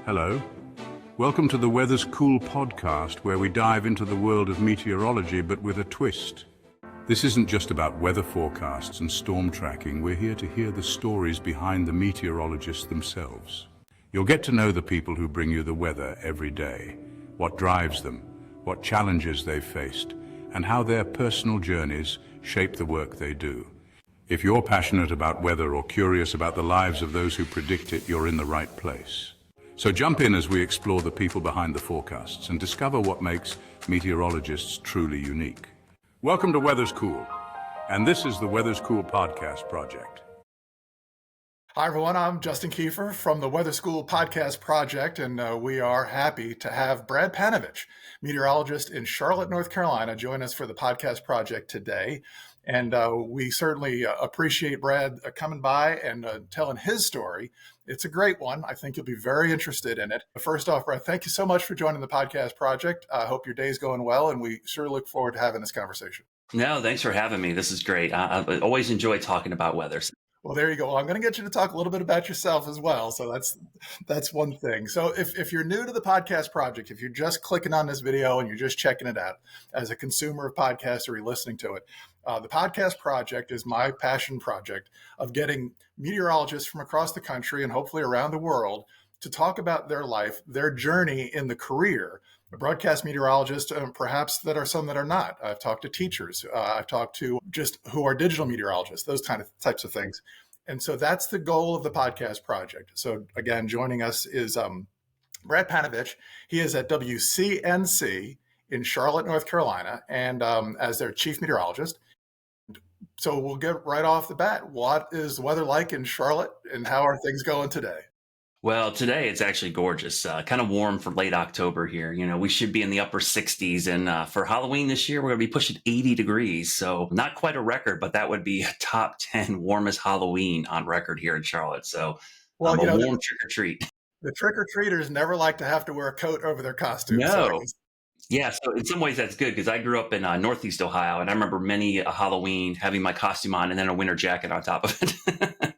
Hello. Welcome to the Weather's Cool podcast, where we dive into the world of meteorology, but with a twist. This isn't just about weather forecasts and storm tracking. We're here to hear the stories behind the meteorologists themselves. You'll get to know the people who bring you the weather every day, what drives them, what challenges they've faced, and how their personal journeys shape the work they do. If you're passionate about weather or curious about the lives of those who predict it, you're in the right place. So jump in as we explore the people behind the forecasts and discover what makes meteorologists truly unique. Welcome to Weather's Cool, and this is the Weather's Cool Podcast Project. Hi, everyone. I'm Justin Kiefer from the Weather School Podcast Project, and we are happy to have Brad Panovich, meteorologist in Charlotte, North Carolina, join us for the podcast project today. And we certainly appreciate Brad coming by and telling his story. It's a great one. I think you'll be very interested in it. First off, Brad, thank you so much for joining the podcast project. I hope your day's going well, and we sure look forward to having this conversation. No, thanks for having me. This is great. I always enjoy talking about weather. Well, there you go. Well, I'm going to get you to talk a little bit about yourself as well. So that's one thing. So if you're new to the podcast project, if you're just clicking on this video and you're just checking it out as a consumer of podcasts or you're listening to it, the podcast project is my passion project of getting meteorologists from across the country and hopefully around the world to talk about their life, their journey in the career. A broadcast meteorologist, perhaps that are some that are not. I've talked to teachers. I've talked to just who are digital meteorologists, those types of things. And so that's the goal of the podcast project. So again, joining us is Brad Panovich. He is at WCNC in Charlotte, North Carolina, and as their chief meteorologist. So we'll get right off the bat. What is the weather like in Charlotte, and how are things going today? Well, today it's actually gorgeous, kind of warm for late October here. You know, we should be in the upper 60s. And for Halloween this year, we're going to be pushing 80 degrees. So not quite a record, but that would be a top 10 warmest Halloween on record here in Charlotte. So well, a warm trick or treat. The trick or treaters never like to have to wear a coat over their costume. No. Yeah, so in some ways that's good because I grew up in Northeast Ohio, and I remember many a Halloween having my costume on and then a winter jacket on top of it.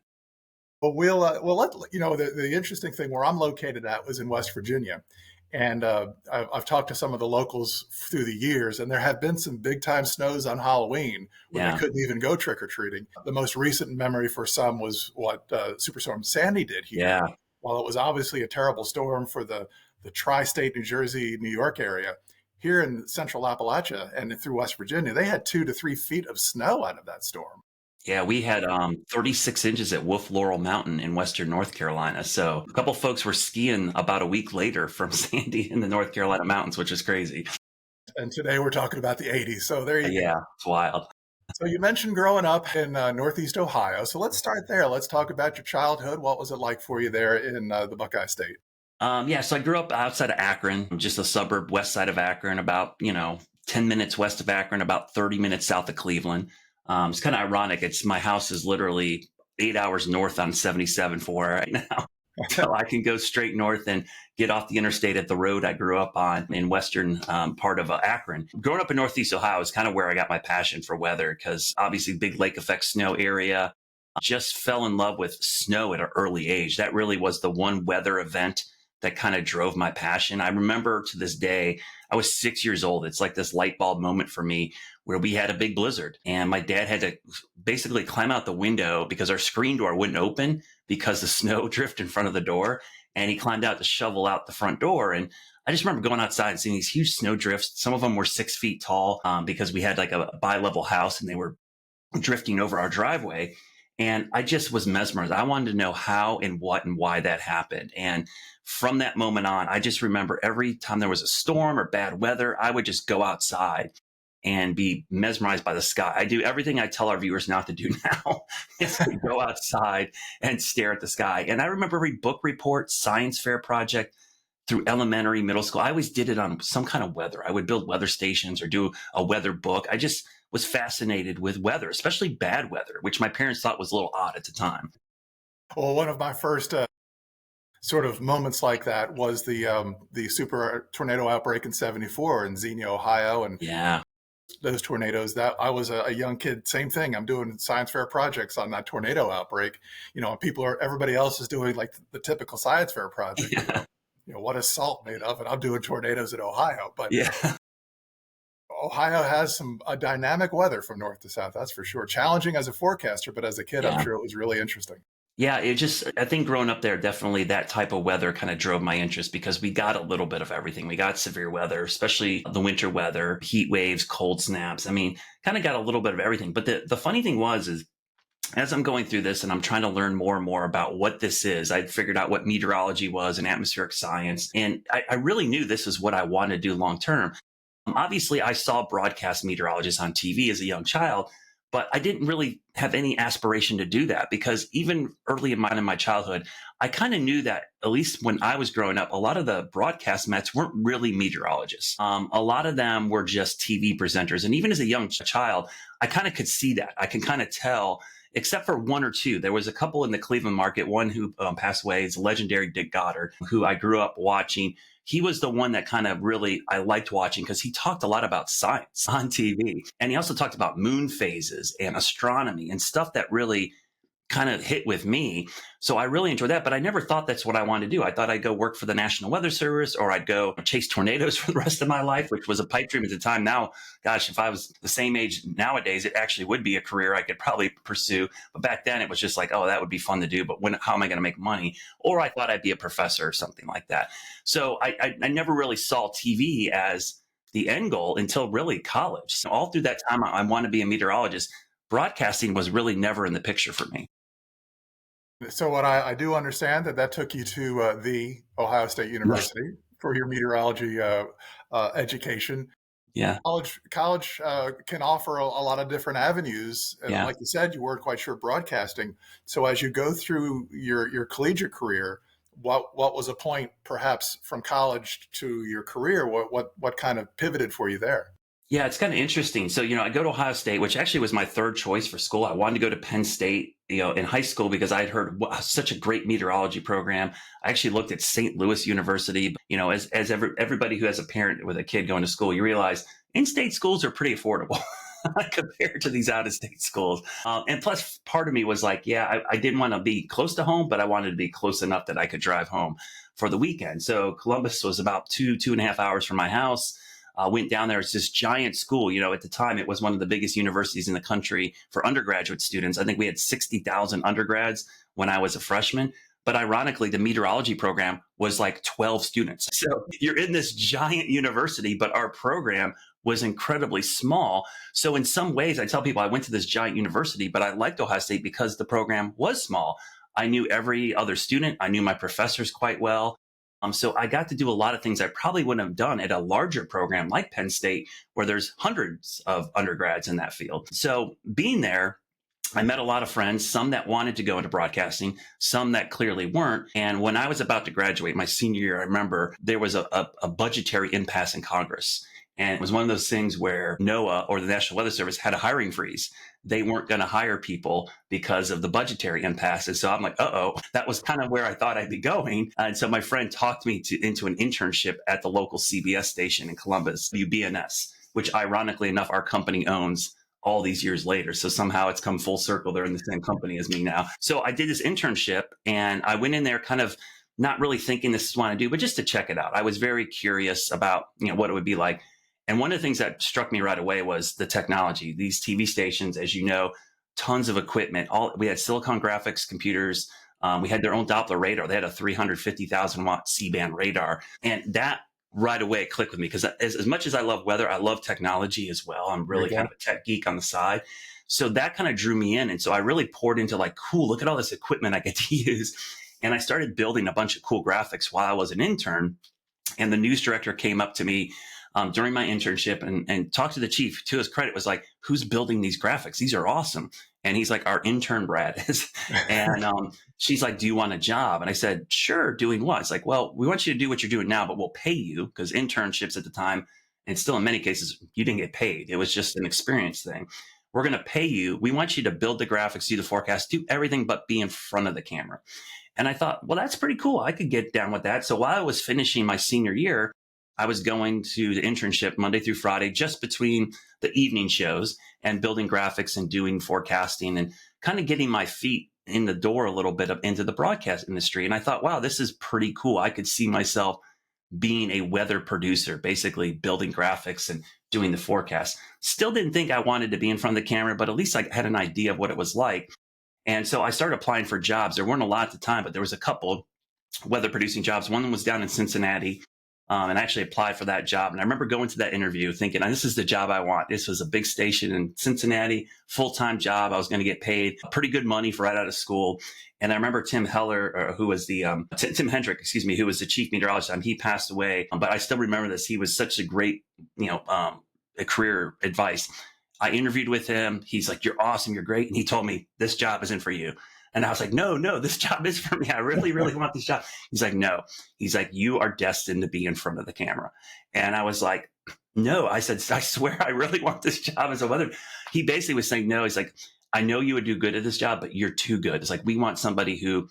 Well, the interesting thing where I'm located at was in West Virginia. And I've talked to some of the locals through the years, and there have been some big time snows on Halloween where they couldn't even go trick or treating. The most recent memory for some was what Superstorm Sandy did here. Yeah. While it was obviously a terrible storm for the tri-state New Jersey, New York area, here in central Appalachia and through West Virginia, they had 2 to 3 feet of snow out of that storm. Yeah, we had 36 inches at Wolf Laurel Mountain in western North Carolina. So a couple folks were skiing about a week later from Sandy in the North Carolina mountains, which is crazy. And today we're talking about the 80s. So there you go. Yeah, it's wild. So you mentioned growing up in Northeast Ohio. So let's start there. Let's talk about your childhood. What was it like for you there in the Buckeye State? So I grew up outside of Akron, just a suburb west side of Akron, about, 10 minutes west of Akron, about 30 minutes south of Cleveland. It's kind of ironic. My house is literally 8 hours north on 77 for right now. So I can go straight north and get off the interstate at the road I grew up on in western part of Akron. Growing up in Northeast Ohio is kind of where I got my passion for weather because obviously big lake effect snow area. Just fell in love with snow at an early age. That really was the one weather event that kind of drove my passion. I remember to this day, I was 6 years old. It's like this light bulb moment for me where we had a big blizzard and my dad had to basically climb out the window because our screen door wouldn't open because the snow drift in front of the door. And he climbed out to shovel out the front door. And I just remember going outside and seeing these huge snow drifts. Some of them were 6 feet tall because we had like a bi-level house and they were drifting over our driveway. And I just was mesmerized. I wanted to know how and what and why that happened. And from that moment on, I just remember every time there was a storm or bad weather, I would just go outside and be mesmerized by the sky. I do everything I tell our viewers not to do now is to go outside and stare at the sky. And I remember every book report, science fair project through elementary, middle school. I always did it on some kind of weather. I would build weather stations or do a weather book. I just was fascinated with weather, especially bad weather, which my parents thought was a little odd at the time. Well, one of my first sort of moments like that was the super tornado outbreak in '74 in Xenia, Ohio. And those tornadoes, that I was a young kid, same thing. I'm doing science fair projects on that tornado outbreak, everybody else is doing like the typical science fair project. what is salt made of? And I'm doing tornadoes in Ohio, but Yeah. Ohio has a dynamic weather from north to south. That's for sure. Challenging as a forecaster, but as a kid, I'm Yeah. sure it was really interesting. Yeah, I think growing up there, definitely that type of weather kind of drove my interest because we got a little bit of everything. We got severe weather, especially the winter weather, heat waves, cold snaps. I mean, kind of got a little bit of everything. But the funny thing is as I'm going through this and I'm trying to learn more and more about what this is, I figured out what meteorology was and atmospheric science. And I really knew this is what I wanted to do long term. Obviously, I saw broadcast meteorologists on TV as a young child, but I didn't really have any aspiration to do that because even early in my childhood, I kind of knew that at least when I was growing up, a lot of the broadcast Mets weren't really meteorologists. A lot of them were just TV presenters. And even as a young child, I kind of could see that. I can kind of tell, except for one or two. There was a couple in the Cleveland market, one who passed away is legendary Dick Goddard, who I grew up watching. He was the one that kind of really I liked watching because he talked a lot about science on TV. And he also talked about moon phases and astronomy and stuff that really kind of hit with me. So I really enjoyed that, but I never thought that's what I wanted to do. I thought I'd go work for the National Weather Service or I'd go chase tornadoes for the rest of my life, which was a pipe dream at the time. Now, gosh, if I was the same age nowadays, it actually would be a career I could probably pursue. But back then it was just like, oh, that would be fun to do. But how am I going to make money? Or I thought I'd be a professor or something like that. So I never really saw TV as the end goal until really college. So all through that time, I wanted to be a meteorologist. Broadcasting was really never in the picture for me. So what I do understand that took you to the Ohio State University for your meteorology education. Yeah. College can offer a lot of different avenues. And Yeah. like you said, you weren't quite sure broadcasting. So as you go through your collegiate career, what was a point perhaps from college to your career? What kind of pivoted for you there? Yeah, it's kind of interesting. So, I go to Ohio State, which actually was my third choice for school. I wanted to go to Penn State, in high school because I'd heard such a great meteorology program. I actually looked at St. Louis University. As everybody who has a parent with a kid going to school, you realize in-state schools are pretty affordable compared to these out-of-state schools. And plus, part of me was like, yeah, I didn't want to be close to home, but I wanted to be close enough that I could drive home for the weekend. So Columbus was about 2.5 hours from my house. Went down there. It's this giant school. At the time, it was one of the biggest universities in the country for undergraduate students. I think we had 60,000 undergrads when I was a freshman. But ironically, the meteorology program was like 12 students. So you're in this giant university, but our program was incredibly small. So in some ways, I tell people I went to this giant university, but I liked Ohio State because the program was small. I knew every other student. I knew my professors quite well. So I got to do a lot of things I probably wouldn't have done at a larger program like Penn State, where there's hundreds of undergrads in that field. So being there, I met a lot of friends, some that wanted to go into broadcasting, some that clearly weren't. And when I was about to graduate, my senior year, I remember there was a budgetary impasse in Congress. And it was one of those things where NOAA or the National Weather Service had a hiring freeze. They weren't going to hire people because of the budgetary impasse. And so I'm like, that was kind of where I thought I'd be going. And so my friend talked me into an internship at the local CBS station in Columbus, WBNS, which ironically enough, our company owns all these years later. So somehow it's come full circle. They're in the same company as me now. So I did this internship and I went in there kind of not really thinking this is what I do, but just to check it out. I was very curious about, what it would be like. And one of the things that struck me right away was the technology. These TV stations, as you know, tons of equipment. We had Silicon Graphics computers. We had their own Doppler radar. They had a 350,000 watt C-band radar. And that right away clicked with me because as much as I love weather, I love technology as well. I'm really kind of a tech geek on the side. So that kind of drew me in. And so I really poured into like, cool, look at all this equipment I get to use. And I started building a bunch of cool graphics while I was an intern. And the news director came up to me during my internship and talked to the chief. To his credit, was like, who's building these graphics? These are awesome. And he's like, our intern Brad is. And she's like, do you want a job? And I said, sure. Doing what? It's like, well, we want you to do what you're doing now, but we'll pay you, because internships at the time, and still in many cases, you didn't get paid. It was just an experience thing. We're going to pay you. We want you to build the graphics, do the forecast, do everything but be in front of the camera. And I thought, well, that's pretty cool. I could get down with that. So while I was finishing my senior year, I was going to the internship Monday through Friday, just between the evening shows, and building graphics and doing forecasting and kind of getting my feet in the door a little bit into the broadcast industry. And I thought, wow, this is pretty cool. I could see myself being a weather producer, basically building graphics and doing the forecast. Still didn't think I wanted to be in front of the camera, but at least I had an idea of what it was like. And so I started applying for jobs. There weren't a lot at the time, but there was a couple weather producing jobs. One was down in Cincinnati. And I actually applied for that job. And I remember going to that interview thinking, this is the job I want. This was a big station in Cincinnati, full-time job. I was going to get paid pretty good money for right out of school. And I remember Tim Heller, who was the, Tim Hendrick, excuse me, who was the chief meteorologist. He passed away, but I still remember this. He was such a great, a career advice. I interviewed with him. He's like, you're awesome. You're great. And he told me, this job isn't for you. And I was like, no, this job is for me. I really, really want this job. He's like, no. He's like, you are destined to be in front of the camera. And I was like, no. I said, I swear I really want this job as a weather. He basically was saying, no. He's like, I know you would do good at this job, but you're too good. It's like, we want somebody who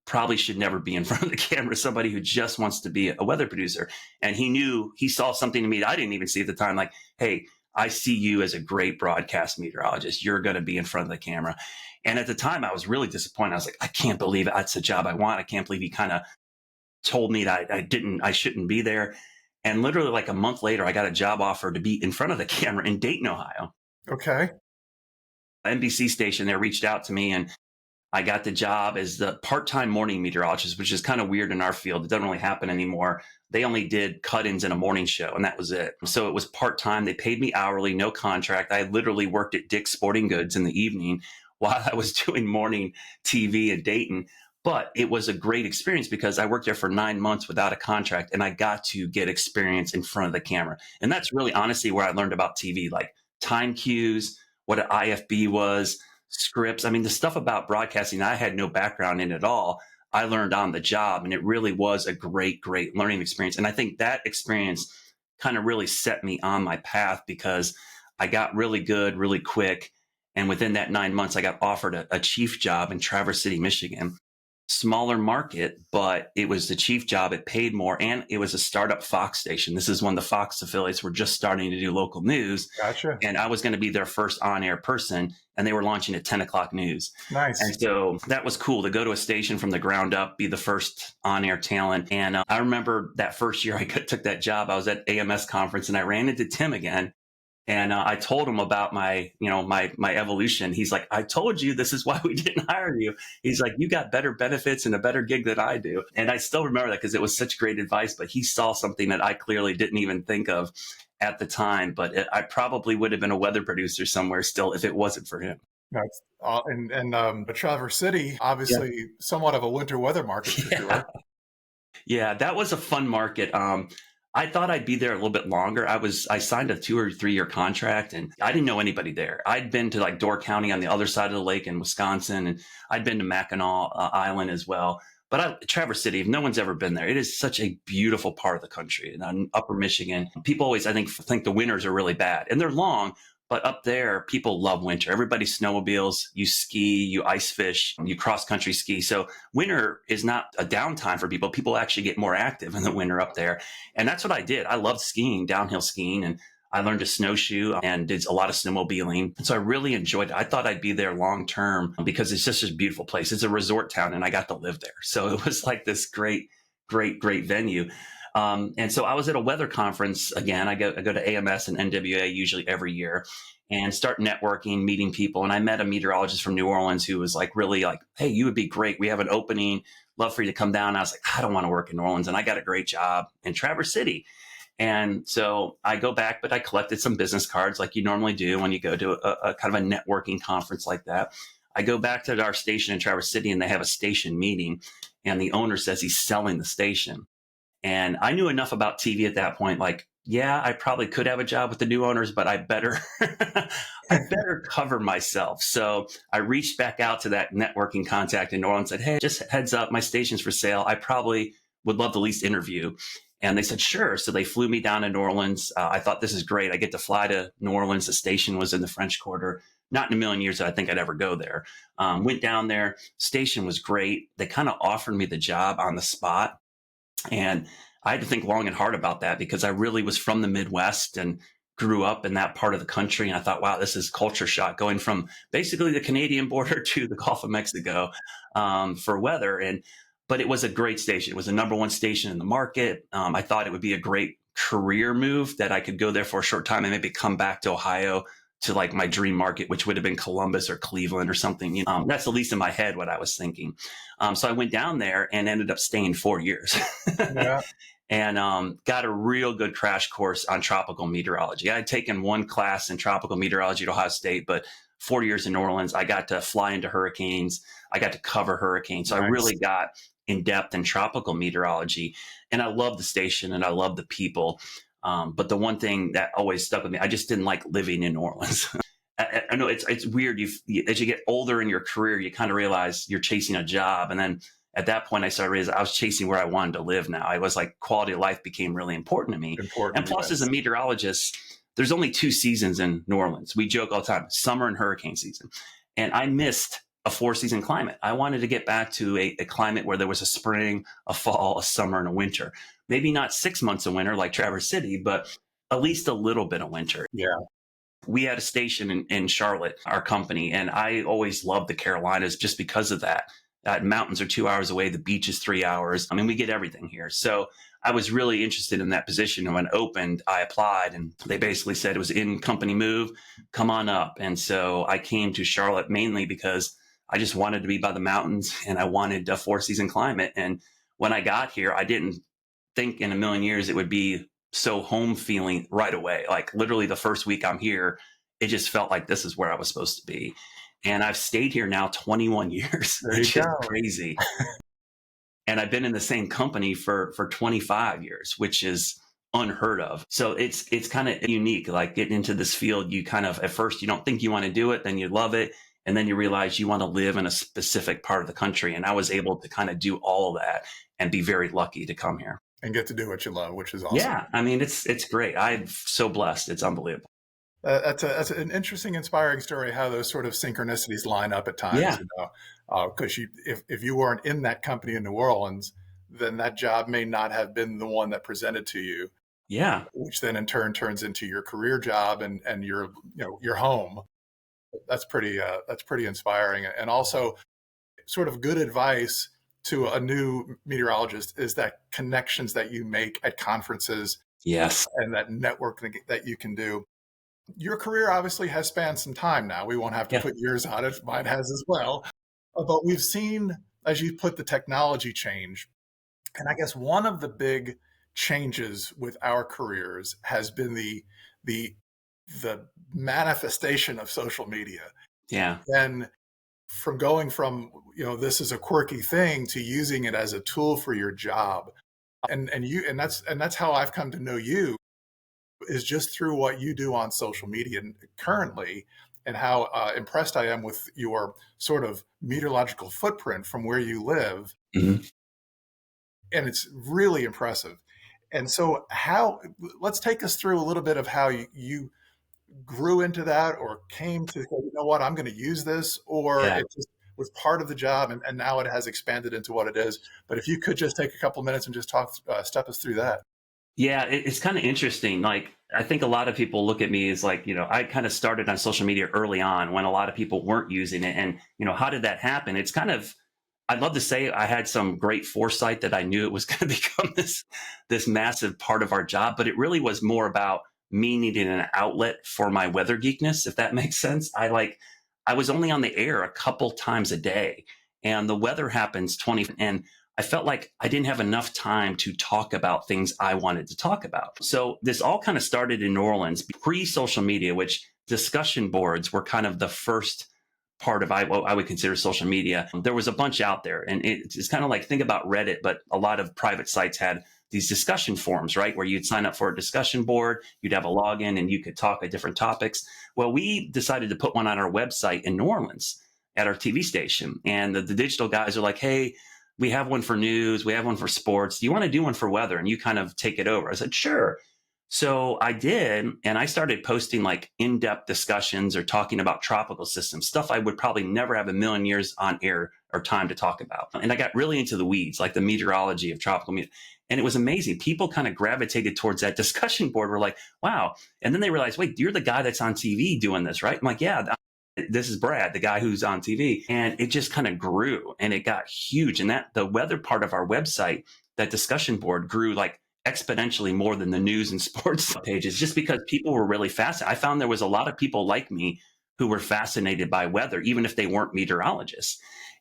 probably should never be in front of the camera, somebody who just wants to be a weather producer. And he saw something in me that I didn't even see at the time. Like, hey, I see you as a great broadcast meteorologist. You're going to be in front of the camera. And at the time, I was really disappointed. I was like, I can't believe it. That's the job I want. I can't believe he kind of told me that I shouldn't be there. And literally like a month later, I got a job offer to be in front of the camera in Dayton, Ohio. Okay. NBC station there reached out to me, and I got the job as the part-time morning meteorologist, which is kind of weird in our field. It doesn't really happen anymore. They only did cut-ins in a morning show, and that was it. So it was part-time. They paid me hourly, no contract. I literally worked at Dick's Sporting Goods in the evening while I was doing morning TV in Dayton. But it was a great experience because I worked there for 9 months without a contract, and I got to get experience in front of the camera. And that's really honestly where I learned about TV, like time cues, what an IFB was, scripts. I mean, the stuff about broadcasting, I had no background in at all. I learned on the job, and it really was a great, great learning experience. And I think that experience kind of really set me on my path because I got really good, really quick. And within that 9 months, I got offered a chief job in Traverse City, Michigan. Smaller market, but it was the chief job. It paid more, and it was a startup Fox station. This is when the Fox affiliates were just starting to do local news. Gotcha. And I was going to be their first on-air person, and they were launching at 10 o'clock news. Nice. And so that was cool to go to a station from the ground up, be the first on-air talent. And I remember that first year I took that job, I was at AMS conference, and I ran into Tim again. And I told him about my evolution. He's like, I told you this is why we didn't hire you. He's like, you got better benefits and a better gig than I do. And I still remember that because it was such great advice, but he saw something that I clearly didn't even think of at the time. But I probably would have been a weather producer somewhere still if it wasn't for him. That's but Traverse City, obviously somewhat of a winter weather market for sure. Yeah, that was a fun market. I thought I'd be there a little bit longer. I signed a 2 or 3 year contract, and I didn't know anybody there. I'd been to like Door County on the other side of the lake in Wisconsin, and I'd been to Mackinac Island as well. But Traverse City, if no one's ever been there, it is such a beautiful part of the country. And Upper Michigan, people always, I think the winters are really bad, and they're long. But up there, people love winter. Everybody snowmobiles, you ski, you ice fish, you cross country ski. So winter is not a downtime for people. People actually get more active in the winter up there. And that's what I did. I loved skiing, downhill skiing, and I learned to snowshoe and did a lot of snowmobiling. And so I really enjoyed it. I thought I'd be there long term because it's just a beautiful place. It's a resort town, and I got to live there. So it was like this great, great, great venue. And so I was at a weather conference again. I go to AMS and NWA usually every year and start networking, meeting people. And I met a meteorologist from New Orleans who was like, really like, hey, you would be great. We have an opening. Love for you to come down. And I was like, I don't want to work in New Orleans. And I got a great job in Traverse City. And so I go back, but I collected some business cards like you normally do when you go to a kind of a networking conference like that. I go back to our station in Traverse City, and they have a station meeting. And the owner says he's selling the station. And I knew enough about TV at that point, like, yeah, I probably could have a job with the new owners, but I better cover myself. So I reached back out to that networking contact in New Orleans and said, hey, just heads up, my station's for sale. I probably would love to at least interview. And they said, sure. So they flew me down to New Orleans. I thought, this is great. I get to fly to New Orleans. The station was in the French Quarter. Not in a million years that I think I'd ever go there. Went down there. Station was great. They kind of offered me the job on the spot. And I had to think long and hard about that because I really was from the Midwest, and grew up in that part of the country. And I thought, wow, this is culture shock going from basically the Canadian border to the Gulf of Mexico for weather. But it was a great station. It was the number one station in the market. I thought it would be a great career move that I could go there for a short time and maybe come back to Ohio to like my dream market, which would have been Columbus or Cleveland or something. That's at least in my head what I was thinking. So I went down there and ended up staying 4 years. Yeah. And got a real good crash course on tropical meteorology. I had taken one class in tropical meteorology at Ohio State, but 4 years in New Orleans, I got to fly into hurricanes. I got to cover hurricanes. So I really got in depth in tropical meteorology. And I love the station and I love the people. But the one thing that always stuck with me, I just didn't like living in New Orleans. I know it's weird. As you get older in your career, you kind of realize you're chasing a job. And then at that point, I started realizing I was chasing where I wanted to live now. I was like, quality of life became really important to me. And plus, as a meteorologist, there's only 2 seasons in New Orleans. We joke all the time, summer and hurricane season. And I missed a 4-season climate. I wanted to get back to a climate where there was a spring, a fall, a summer, and a winter. Maybe not 6 months of winter like Traverse City, but at least a little bit of winter. Yeah. We had a station in Charlotte, our company, and I always loved the Carolinas just because of that. Mountains are 2 hours away. The beach is 3 hours. I mean, we get everything here. So I was really interested in that position. And when it opened, I applied and they basically said it was in company move, come on up. And so I came to Charlotte mainly because I just wanted to be by the mountains and I wanted a 4-season climate. And when I got here, I didn't think in a million years it would be so home feeling right away. Like literally the first week I'm here, it just felt like this is where I was supposed to be. And I've stayed here now 21 years, which is crazy. And I've been in the same company for 25 years, which is unheard of. So it's kind of unique, like getting into this field. You kind of, at first, you don't think you want to do it, then you love it. And then you realize you want to live in a specific part of the country. And I was able to kind of do all of that and be very lucky to come here. And get to do what you love, which is awesome. Yeah. I mean, it's great. I'm so blessed. It's unbelievable. That's an interesting, inspiring story, how those sort of synchronicities line up at times. Yeah. Because if you weren't in that company in New Orleans, then that job may not have been the one that presented to you. Yeah. Which then in turn turns into your career job and your home. That's pretty inspiring. And also sort of good advice to a new meteorologist is that connections that you make at conferences. Yes. And that networking that you can do. Your career obviously has spanned some time now. We won't have to put years on it. Mine has as well. But we've seen, as you put, the technology change. And I guess one of the big changes with our careers has been the manifestation of social media. Yeah. And from going from, this is a quirky thing to using it as a tool for your job. And that's how I've come to know you, is just through what you do on social media currently, and how impressed I am with your sort of meteorological footprint from where you live. Mm-hmm. And it's really impressive. And so let's take us through a little bit of how you grew into that, or came to, what, I'm going to use this, or it just was part of the job and now it has expanded into what it is. But if you could just take a couple minutes and just step us through that. Yeah, it's kind of interesting. Like, I think a lot of people look at me as like, I kind of started on social media early on when a lot of people weren't using it. And, how did that happen? It's kind of, I'd love to say I had some great foresight that I knew it was going to become this massive part of our job, but it really was more about me needing an outlet for my weather geekness, if that makes sense. I was only on the air a couple times a day, and the weather happens 20, and I felt like I didn't have enough time to talk about things I wanted to talk about. So this all kind of started in New Orleans, pre-social media, which discussion boards were kind of the first part of what I would consider social media. There was a bunch out there, and it's kind of like, think about Reddit, but a lot of private sites had these discussion forums, right? Where you'd sign up for a discussion board, you'd have a login, and you could talk at different topics. Well, we decided to put one on our website in New Orleans at our TV station. And the digital guys are like, hey, we have one for news, we have one for sports. Do you want to do one for weather? And you kind of take it over. I said, sure. So I did, and I started posting like in-depth discussions or talking about tropical systems, stuff I would probably never have a million years on air or time to talk about. And I got really into the weeds, like the meteorology of tropical and it was amazing. People kind of gravitated towards that discussion board. We're like, wow. And then they realized, wait, you're the guy that's on TV doing this, right? I'm like, yeah, this is Brad, the guy who's on TV. And it just kind of grew and it got huge. And that the weather part of our website, that discussion board grew like exponentially more than the news and sports pages, just because people were really fascinated. I found there was a lot of people like me who were fascinated by weather, even if they weren't meteorologists.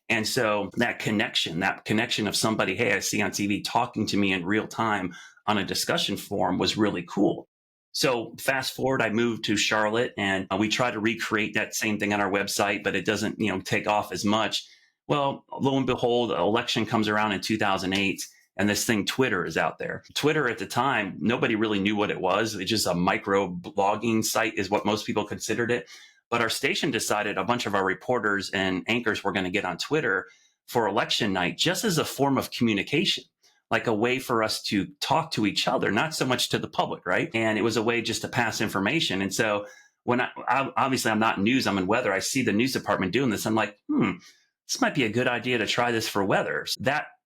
And so that connection of somebody, hey, I see on TV talking to me in real time on a discussion forum was really cool. So fast forward, I moved to Charlotte and we try to recreate that same thing on our website, but it doesn't, take off as much. Well, lo and behold, the election comes around in 2008 and this thing, Twitter, is out there. Twitter at the time, nobody really knew what it was. It's just a micro blogging site is what most people considered it. But our station decided a bunch of our reporters and anchors were going to get on Twitter for election night, just as a form of communication, like a way for us to talk to each other, not so much to the public, right? And it was a way just to pass information. And so when obviously I'm not in news, I'm in weather. I see the news department doing this. I'm like, this might be a good idea to try this for weather.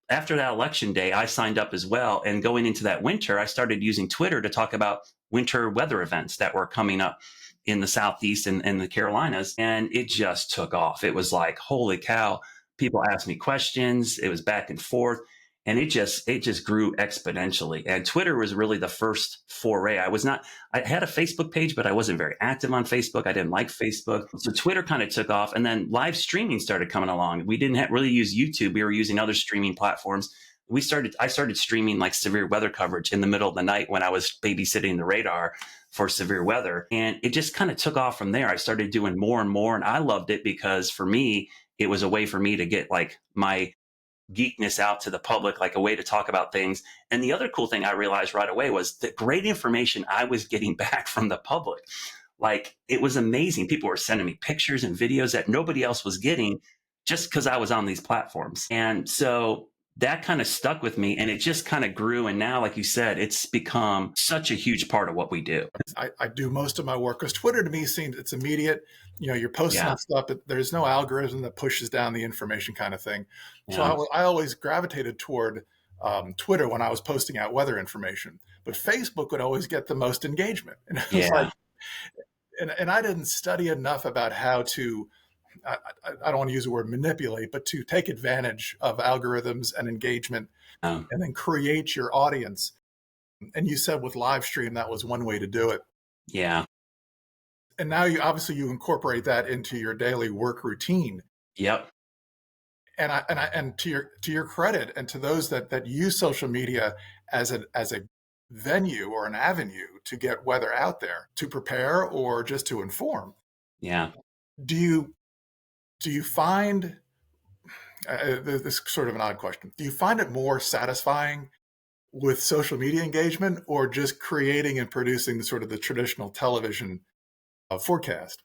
After that election day, I signed up as well. And going into that winter, I started using Twitter to talk about winter weather events that were coming up in the Southeast and the Carolinas. And it just took off. It was like, holy cow. People asked me questions. It was back and forth. And it just grew exponentially. And Twitter was really the first foray. I had a Facebook page, but I wasn't very active on Facebook. I didn't like Facebook. So Twitter kind of took off. And then live streaming started coming along. We didn't really use YouTube. We were using other streaming platforms. I started streaming like severe weather coverage in the middle of the night when I was babysitting the radar for severe weather. And it just kind of took off from there. I started doing more and more. And I loved it because for me, it was a way for me to get like my geekness out to the public, like a way to talk about things. And the other cool thing I realized right away was the great information I was getting back from the public. Like it was amazing. People were sending me pictures and videos that nobody else was getting just because I was on these platforms. And so that kind of stuck with me and it just kind of grew. And now, like you said, it's become such a huge part of what we do. I do most of my work because Twitter to me seems it's immediate. You're posting on stuff, but there's no algorithm that pushes down the information kind of thing. So I always gravitated toward Twitter when I was posting out weather information, but Facebook would always get the most engagement. And it was like, and I didn't study enough about how to, I don't want to use the word manipulate, but to take advantage of algorithms and engagement and then create your audience. And you said with live stream, that was one way to do it. Yeah. And now you incorporate that into your daily work routine. Yep. And to your credit, and to those that use social media as a venue or an avenue to get weather out there, to prepare or just to inform. Yeah. Do you find this is sort of an odd question? Do you find it more satisfying with social media engagement or just creating and producing the traditional television forecast?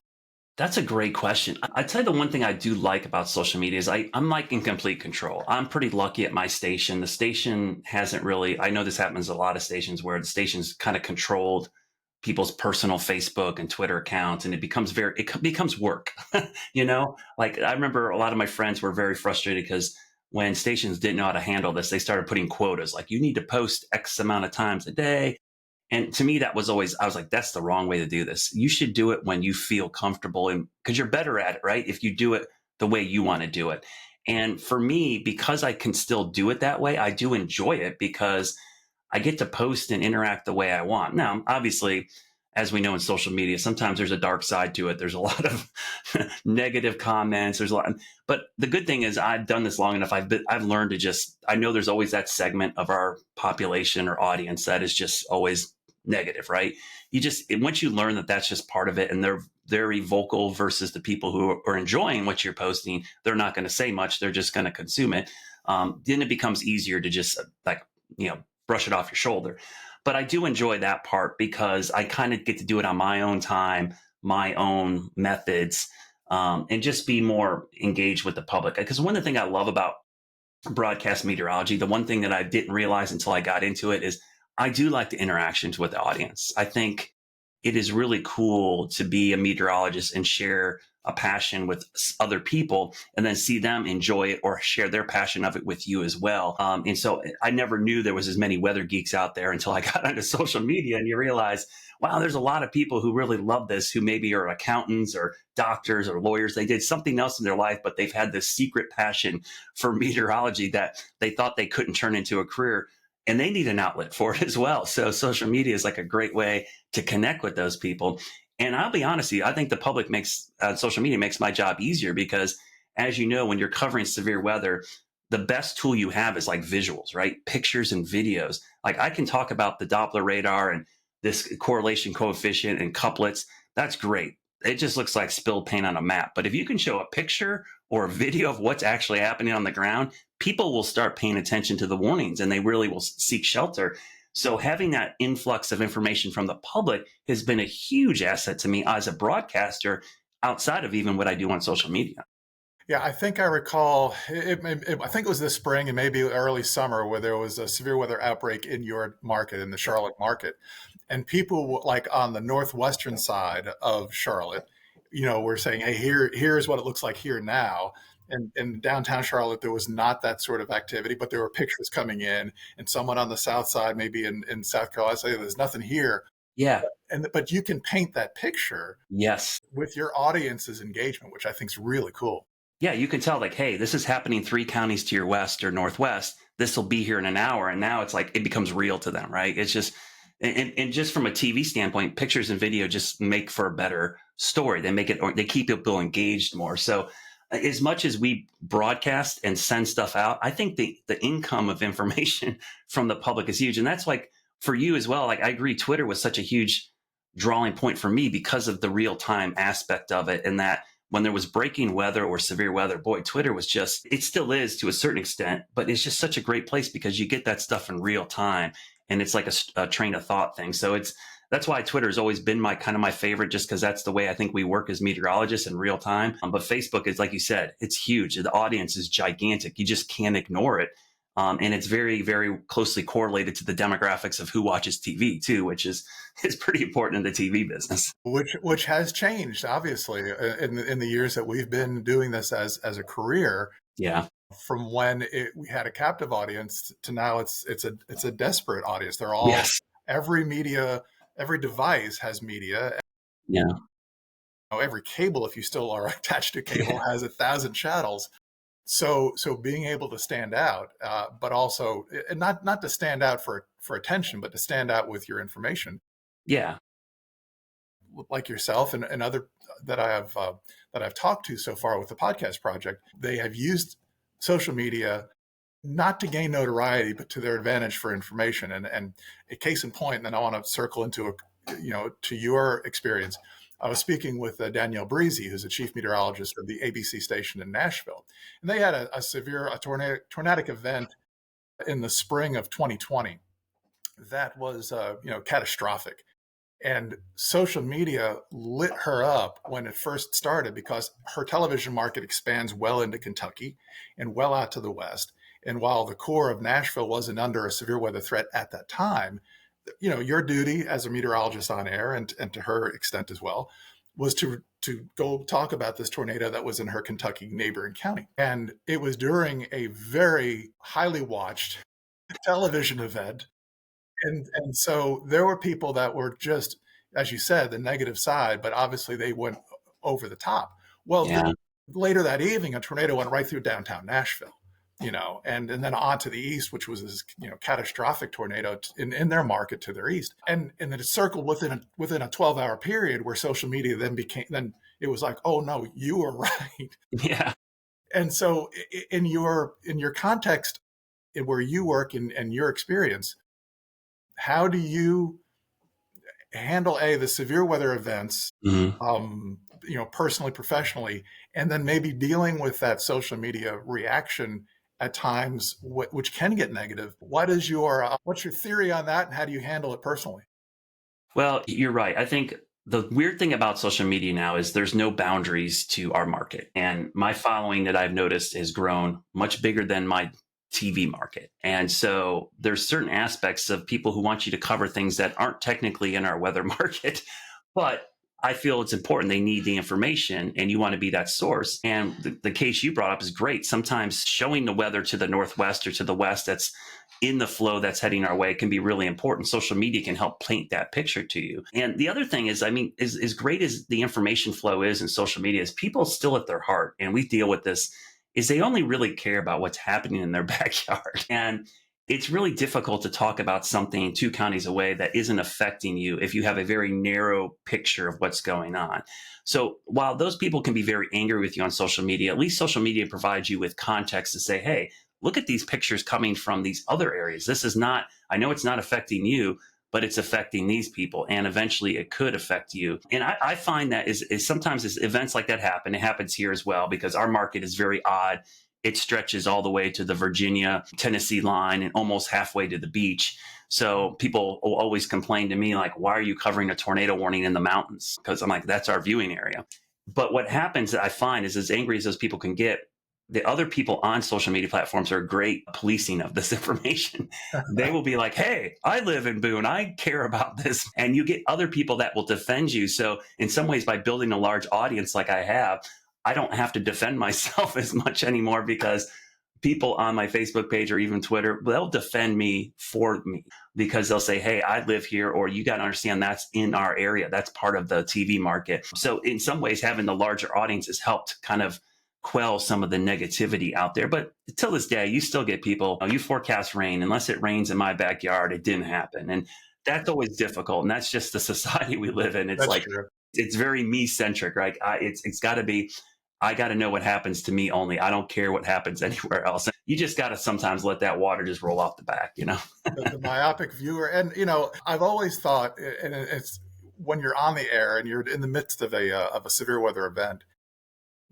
That's a great question. I tell you, the one thing I do like about social media is I'm like in complete control. I'm pretty lucky at my station. The station hasn't really, I know this happens at a lot of stations where the station's kind of controlled people's personal Facebook and Twitter accounts, and it becomes work, Like I remember a lot of my friends were very frustrated because when stations didn't know how to handle this, they started putting quotas, like you need to post X amount of times a day. And to me, that was always, I was like, that's the wrong way to do this. You should do it when you feel comfortable and because you're better at it, right? If you do it the way you want to do it. And for me, because I can still do it that way, I do enjoy it because I get to post and interact the way I want. Now, obviously, as we know in social media, sometimes there's a dark side to it. There's a lot of negative comments. But the good thing is I've done this long enough. I've learned to I know there's always that segment of our population or audience that is just always negative, right? Once you learn that that's just part of it and they're very vocal versus the people who are enjoying what you're posting, they're not going to say much. They're just going to consume it. Then it becomes easier to just brush it off your shoulder. But I do enjoy that part because I kind of get to do it on my own time, my own methods, and just be more engaged with the public. Because one of the things I love about broadcast meteorology, the one thing that I didn't realize until I got into it is I do like the interactions with the audience. I think it is really cool to be a meteorologist and share a passion with other people and then see them enjoy it or share their passion of it with you as well. And so I never knew there was as many weather geeks out there until I got onto social media, and you realize, wow, there's a lot of people who really love this, who maybe are accountants or doctors or lawyers. They did something else in their life, but they've had this secret passion for meteorology that they thought they couldn't turn into a career, and they need an outlet for it as well. So social media is like a great way to connect with those people. And I'll be honest with you, I think the public makes social media makes my job easier because, as you know, when you're covering severe weather, the best tool you have is like visuals, right? Pictures and videos. Like I can talk about the Doppler radar and this correlation coefficient and couplets. That's great. It just looks like spilled paint on a map. But if you can show a picture or a video of what's actually happening on the ground, people will start paying attention to the warnings and they really will seek shelter. So having that influx of information from the public has been a huge asset to me as a broadcaster outside of even what I do on social media. Yeah, I think I recall, I think it was this spring and maybe early summer where there was a severe weather outbreak in your market, in the Charlotte market. And people like on the northwestern side of Charlotte, were saying, hey, here's what it looks like here now. And in downtown Charlotte, there was not that sort of activity, but there were pictures coming in. And someone on the south side, maybe in South Carolina, say there's nothing here. Yeah. But you can paint that picture Yes. with your audience's engagement, which I think is really cool. Yeah, you can tell like, hey, this is happening 3 counties to your west or northwest. This will be here in an hour. And now it's like, it becomes real to them, right? It's just, and just from a TV standpoint, pictures and video just make for a better story. They keep people engaged more. So as much as we broadcast and send stuff out, I think the income of information from the public is huge. And that's like for you as well. Like I agree, Twitter was such a huge drawing point for me because of the real time aspect of it. And that when there was breaking weather or severe weather, boy, Twitter was just, it still is to a certain extent, but it's just such a great place because you get that stuff in real time and it's like a train of thought thing. So that's why Twitter has always been my favorite, just because that's the way I think we work as meteorologists in real time. But Facebook is, like you said, it's huge. The audience is gigantic. You just can't ignore it. And it's very, very closely correlated to the demographics of who watches TV too, which is pretty important in the TV business. Which has changed, obviously, in the years that we've been doing this as a career. Yeah. From when we had a captive audience to now it's a desperate audience. They're all, yes. Every device has media. Yeah. Every cable, if you still are attached to cable, has 1,000 channels. So being able to stand out, but also not to stand out for attention, but to stand out with your information. Yeah. Like yourself and other that I've talked to so far with the podcast project, they have used social media not to gain notoriety, but to their advantage for information. And a case in point, and then I want to circle into to your experience. I was speaking with Danielle Breezy, who's a chief meteorologist of the ABC station in Nashville, and they had a severe tornadic event in the spring of 2020 that was catastrophic. And social media lit her up when it first started because her television market expands well into Kentucky and well out to the west. And while the core of Nashville wasn't under a severe weather threat at that time, your duty as a meteorologist on air, and to her extent as well, was to go talk about this tornado that was in her Kentucky neighboring county. And it was during a very highly watched television event. And so there were people that were just, as you said, the negative side, but obviously they went over the top. Well, later that evening, a tornado went right through downtown Nashville, and then on to the east, which was this, catastrophic tornado in their market to their east. And then it circled within a 12-hour period where social media then it was like, oh no, you were right. Yeah. And so in your context, where you work and your experience, how do you handle the severe weather events, personally, professionally, and then maybe dealing with that social media reaction at times, which can get negative? What's your theory on that, and how do you handle it personally? Well, you're right. I think the weird thing about social media now is there's no boundaries to our market. And my following that I've noticed has grown much bigger than my TV market. And so there's certain aspects of people who want you to cover things that aren't technically in our weather market, but I feel it's important. They need the information and you want to be that source. And the case you brought up is great. Sometimes showing the weather to the northwest or to the west that's in the flow that's heading our way can be really important. Social media can help paint that picture to you. And the other thing is, I mean, as great as the information flow is in social media, is people still at their heart, and we deal with this, is they only really care about what's happening in their backyard. And it's really difficult to talk about something 2 counties away that isn't affecting you if you have a very narrow picture of what's going on. So while those people can be very angry with you on social media, at least social media provides you with context to say, hey, look at these pictures coming from these other areas. This is not, I know it's not affecting you, but it's affecting these people, and eventually it could affect you. And I find that is sometimes as events like that happen, it happens here as well, because our market is very odd. It stretches all the way to the Virginia, Tennessee line and almost halfway to the beach. So people will always complain to me, like, why are you covering a tornado warning in the mountains? Because I'm like, that's our viewing area. But what happens that I find is, as angry as those people can get, the other people on social media platforms are great policing of this information. They will be like, hey, I live in Boone. I care about this. And you get other people that will defend you. So in some ways, by building a large audience like I have, I don't have to defend myself as much anymore, because people on my Facebook page or even Twitter, they'll defend me for me, because they'll say, hey, I live here, or you got to understand that's in our area. That's part of the TV market. So in some ways, having the larger audience has helped kind of quell some of the negativity out there. But till this day, you still get people, oh, you forecast rain. Unless it rains in my backyard, it didn't happen. And that's always difficult. And that's just the society we live in. It's That's like, true. it's very me centric, right? It's got to be, I got to know what happens to me only. I don't care what happens anywhere else. You just got to sometimes let that water just roll off the back, you know? The myopic viewer. And, I've always thought, and it's when you're on the air and you're in the midst of a severe weather event,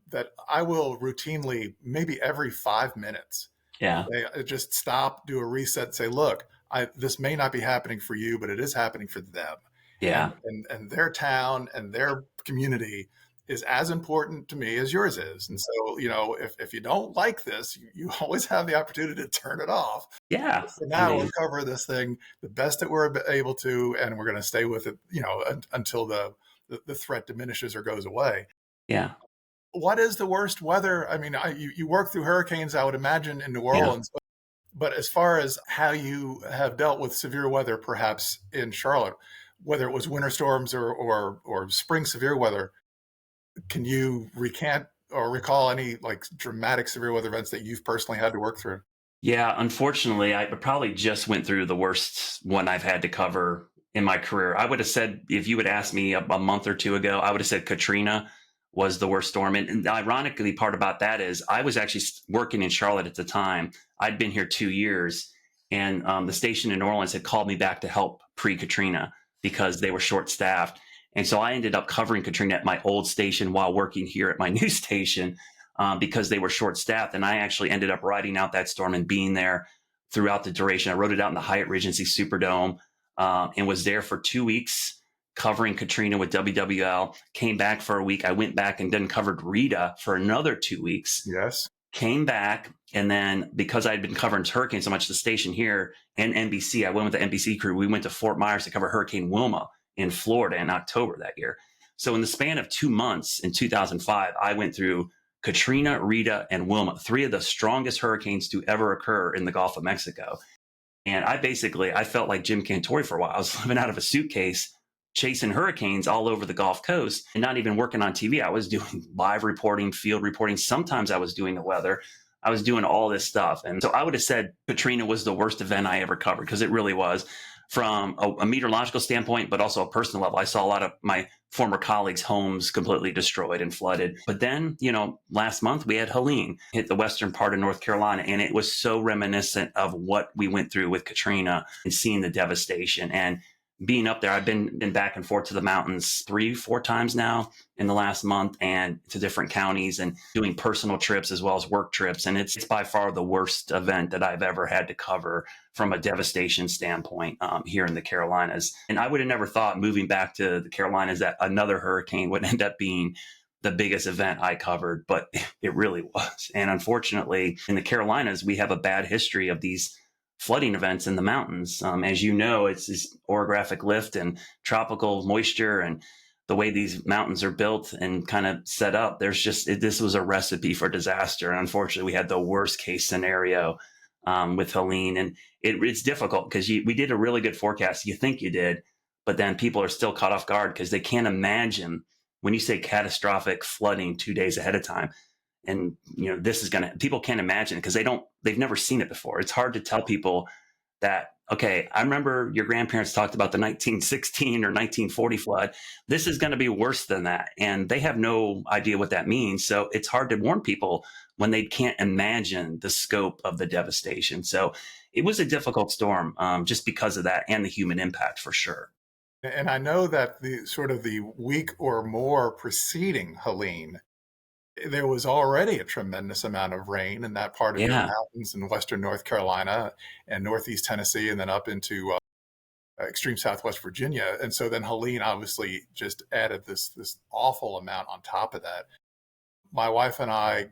that I will routinely, maybe every 5 minutes, Yeah. just stop, do a reset, say, look, this may not be happening for you, but it is happening for them. Yeah. And their town and their community is as important to me as yours is. And so, if you don't like this, you always have the opportunity to turn it off. Yeah. For now, we'll cover this thing the best that we're able to, and we're going to stay with it, until the threat diminishes or goes away. Yeah. What is the worst weather? I mean, you work through hurricanes, I would imagine, in New Orleans, but as far as how you have dealt with severe weather, perhaps in Charlotte, whether it was winter storms or spring severe weather, can you recant or recall any like dramatic severe weather events that you've personally had to work through? Yeah. Unfortunately, I probably just went through the worst one I've had to cover in my career. I would have said, if you would ask me a month or two ago, I would have said Katrina was the worst storm. And ironically, part about that is I was actually working in Charlotte at the time. I'd been here 2 years, and the station in New Orleans had called me back to help pre-Katrina because they were short-staffed. And so I ended up covering Katrina at my old station while working here at my new station because they were short-staffed. And I actually ended up riding out that storm and being there throughout the duration. I rode it out in the Hyatt Regency Superdome and was there for 2 weeks covering Katrina with WWL, came back for a week. I went back and then covered Rita for another 2 weeks. Yes. Came back. And then because I'd been covering hurricanes so much, the station here and NBC, I went with the NBC crew. We went to Fort Myers to cover Hurricane Wilma in Florida in October that year. So in the span of 2 months in 2005, I went through Katrina, Rita, and Wilma, 3 of the strongest hurricanes to ever occur in the Gulf of Mexico. And I felt like Jim Cantori for a while. I was living out of a suitcase, chasing hurricanes all over the Gulf Coast and not even working on TV. I was doing live reporting, field reporting. Sometimes I was doing the weather. I was doing all this stuff. And so I would have said Katrina was the worst event I ever covered, because it really was, from a meteorological standpoint, but also a personal level. I saw a lot of my former colleagues' homes completely destroyed and flooded. But then, last month we had Helene hit the western part of North Carolina, and it was so reminiscent of what we went through with Katrina and seeing the devastation. And being up there, I've been back and forth to the mountains 3-4 times now in the last month, and to different counties, and doing personal trips as well as work trips. And it's by far the worst event that I've ever had to cover from a devastation standpoint here in the Carolinas. And I would have never thought moving back to the Carolinas that another hurricane would end up being the biggest event I covered, but it really was. And unfortunately, in the Carolinas, we have a bad history of these flooding events in the mountains. As you know, it's this orographic lift and tropical moisture and the way these mountains are built and kind of set up. This was a recipe for disaster. And unfortunately, we had the worst case scenario with Helene. And it's difficult because we did a really good forecast. You think you did, but then people are still caught off guard because they can't imagine when you say catastrophic flooding 2 days ahead of time. And this is people can't imagine it because they've never seen it before. It's hard to tell people that, okay, I remember your grandparents talked about the 1916 or 1940 flood. This is going to be worse than that. And they have no idea what that means. So it's hard to warn people when they can't imagine the scope of the devastation. So it was a difficult storm just because of that and the human impact for sure. And I know that the week or more preceding Helene, there was already a tremendous amount of rain in that part of your mountains in western North Carolina and northeast Tennessee, and then up into extreme southwest Virginia. And so then Helene obviously just added this awful amount on top of that. My wife and I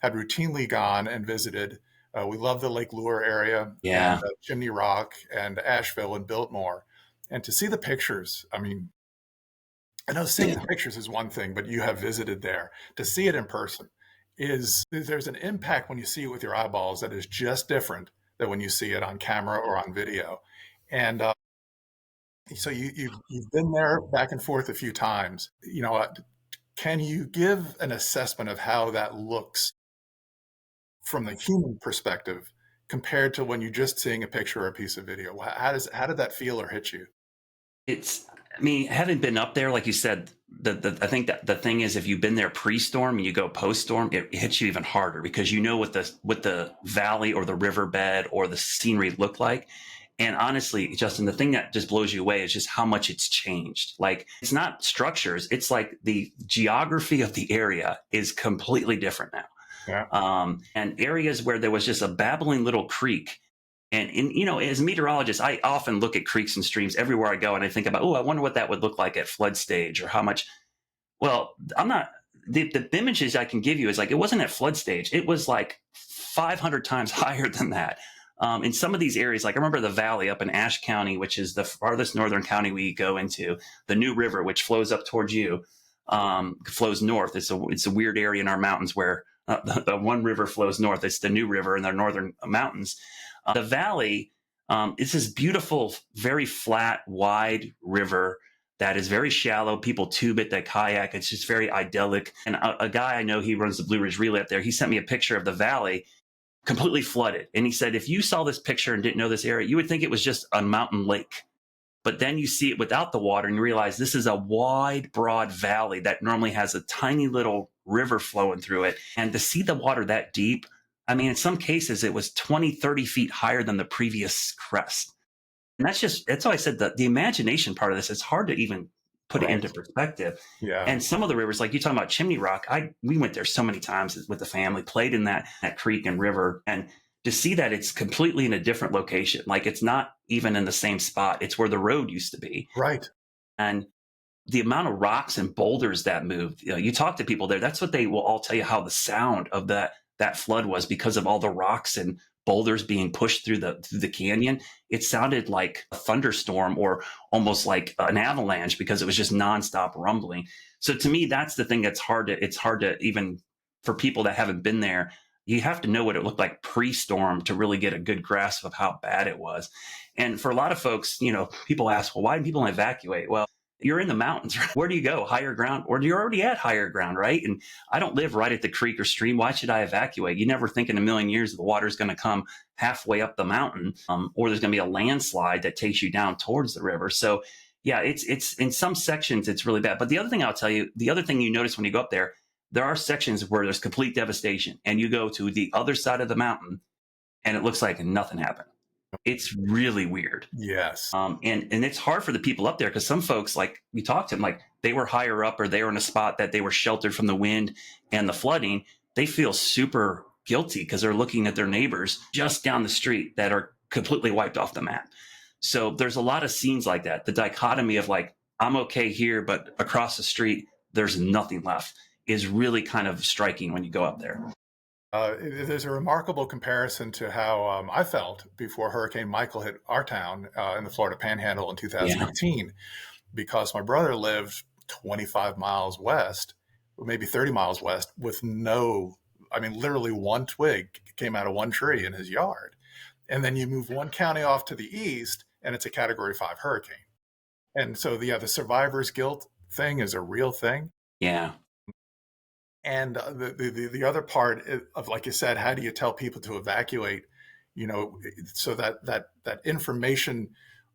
had routinely gone and visited. We love the Lake Lure area, and Chimney Rock and Asheville and Biltmore. And to see the pictures, I mean, I know seeing the pictures is one thing, but you have visited there. To see it in person there's an impact when you see it with your eyeballs that is just different than when you see it on camera or on video. And so you've been there back and forth a few times. Can you give an assessment of how that looks from the human perspective compared to when you're just seeing a picture or a piece of video? How did that feel or hit you? Having been up there, like you said, I think that the thing is, if you've been there pre-storm and you go post-storm, it hits you even harder because you know what the valley or the riverbed or the scenery look like. And honestly, Justin, the thing that just blows you away is just how much it's changed. Like, it's not structures. It's like the geography of the area is completely different now. Yeah. And areas where there was just a babbling little creek. And as a meteorologist, I often look at creeks and streams everywhere I go, and I think about, I wonder what that would look like at flood stage or how much. Well, I'm not. The images I can give you is like, it wasn't at flood stage. It was like 500 times higher than that. In some of these areas, like I remember the valley up in Ashe County, which is the farthest northern county we go into, the New River, which flows up towards you, flows north. It's a weird area in our mountains where the one river flows north. It's the New River in the northern mountains. The valley is this beautiful, very flat, wide river that is very shallow. People tube it, they kayak. It's just very idyllic. And a guy I know, he runs the Blue Ridge Relay up there. He sent me a picture of the valley completely flooded. And he said, if you saw this picture and didn't know this area, you would think it was just a mountain lake. But then you see it without the water and you realize this is a wide, broad valley that normally has a tiny little river flowing through it. And to see the water that deep, in some cases, it was 20, 30 feet higher than the previous crest. And that's why I said that the imagination part of this, it's hard to even put it into perspective. Yeah. And some of the rivers, like you talking about Chimney Rock, we went there so many times with the family, played in that creek and river. And to see that it's completely in a different location, like it's not even in the same spot. It's where the road used to be. Right. And the amount of rocks and boulders that moved, you talk to people there, that's what they will all tell you, how the sound of that flood was because of all the rocks and boulders being pushed through the canyon. It sounded like a thunderstorm or almost like an avalanche because it was just nonstop rumbling. So to me, that's the thing it's hard to even, for people that haven't been there, you have to know what it looked like pre-storm to really get a good grasp of how bad it was. And for a lot of folks, people ask, well, why do people evacuate? Well, you're in the mountains. Where do you go? Higher ground? Or you're already at higher ground, right? And I don't live right at the creek or stream. Why should I evacuate? You never think in a million years the water's going to come halfway up the mountain, or there's going to be a landslide that takes you down towards the river. So yeah, it's in some sections, it's really bad. But the other thing I'll tell you, the other thing you notice when you go up there are sections where there's complete devastation, and you go to the other side of the mountain and it looks like nothing happened. It's really weird. Yes. And it's hard for the people up there because some folks, like we talked to them, like they were higher up or they were in a spot that they were sheltered from the wind and the flooding. They feel super guilty because they're looking at their neighbors just down the street that are completely wiped off the map. So there's a lot of scenes like that. The dichotomy of like, I'm okay here, but across the street, there's nothing left is really kind of striking when you go up there. There's a remarkable comparison to how I felt before Hurricane Michael hit our town in the Florida Panhandle in Yeah. 2018, because my brother lived 25 miles west, or maybe 30 miles west, with literally one twig came out of one tree in his yard. And then you move one county off to the east, and it's a Category 5 hurricane. And so the survivor's guilt thing is a real thing. Yeah. And the other part of, like you said, how do you tell people to evacuate, so that information,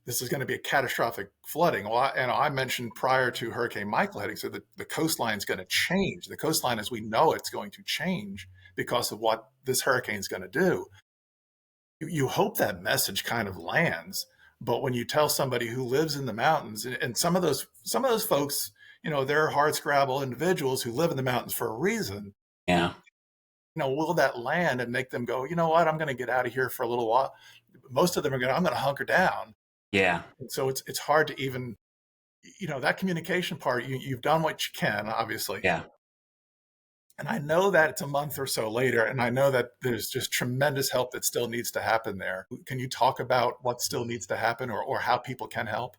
this is going to be a catastrophic flooding. Well, I mentioned prior to Hurricane Michael hitting, so the coastline is going to change. The coastline as we know it's going to change because of what this hurricane is going to do. You hope that message kind of lands, but when you tell somebody who lives in the mountains, and some of those folks, they're hardscrabble individuals who live in the mountains for a reason. Yeah. Will that land and make them go, you know what, I'm going to get out of here for a little while? Most of them are I'm going to hunker down. Yeah. And so it's hard to even, that communication part, you've done what you can, obviously. Yeah. And I know that it's a month or so later, and I know that there's just tremendous help that still needs to happen there. Can you talk about what still needs to happen, or how people can help?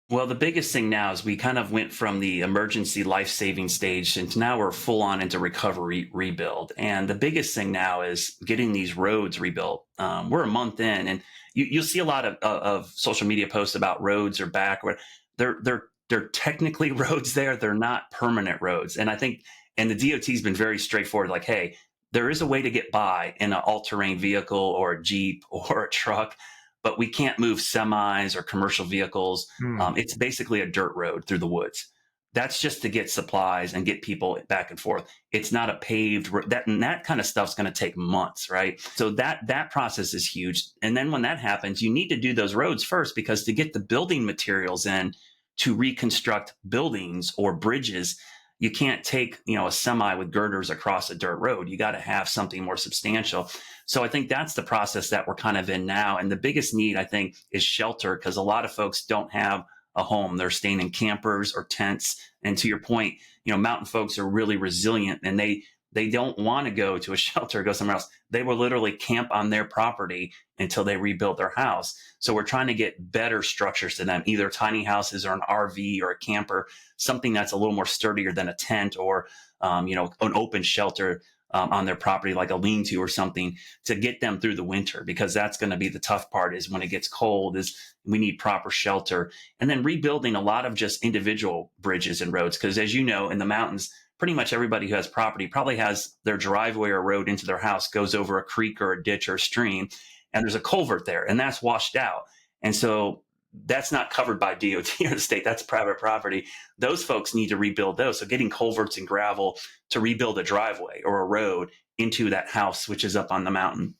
Well, the biggest thing now is we kind of went from the emergency life-saving stage into now we're full on into recovery rebuild. And the biggest thing now is getting these roads rebuilt. We're a month in, and you'll see a lot of social media posts about roads are back. Where they're technically roads there. They're not permanent roads. And I think, and the DOT's been very straightforward, like, hey, there is a way to get by in an all-terrain vehicle or a Jeep or a truck, but we can't move semis or commercial vehicles. It's basically a dirt road through the woods. That's just to get supplies and get people back and forth. It's not a paved road. That kind of stuff's going to take months, right? So that process is huge. And then when that happens, you need to do those roads first, because to get the building materials in to reconstruct buildings or bridges, you can't take, a semi with girders across a dirt road. You got to have something more substantial. So I think that's the process that we're kind of in now. And the biggest need, I think, is shelter, because a lot of folks don't have a home. They're staying in campers or tents. And to your point, mountain folks are really resilient, and they don't want to go to a shelter or go somewhere else. They will literally camp on their property until they rebuild their house. So we're trying to get better structures to them, either tiny houses or an RV or a camper, something that's a little more sturdier than a tent, or an open shelter on their property, like a lean-to or something, to get them through the winter, because that's going to be the tough part. Is when it gets cold, is we need proper shelter. And then rebuilding a lot of just individual bridges and roads, because as you know, in the mountains, pretty much everybody who has property probably has their driveway or road into their house goes over a creek or a ditch or a stream, and there's a culvert there, and that's washed out. And so that's not covered by DOT or the state. That's private property. Those folks need to rebuild those. So getting culverts and gravel to rebuild a driveway or a road into that house, which is up on the mountain,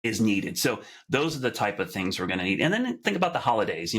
is needed. So those are the type of things we're going to need. And then think about the holidays.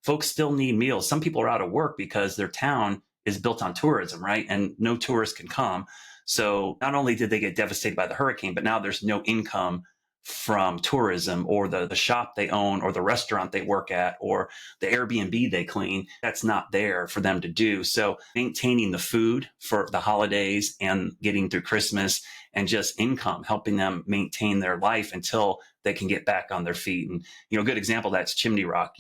Folks still need meals. Some people are out of work because their town is built on tourism, right? And no tourists can come. So not only did they get devastated by the hurricane, but now there's no income from tourism, or the shop they own, or the restaurant they work at, or the Airbnb they clean. That's not there for them to do. So maintaining the food for the holidays and getting through Christmas, and just income, helping them maintain their life until they can get back on their feet. And, a good example of that's Chimney Rock.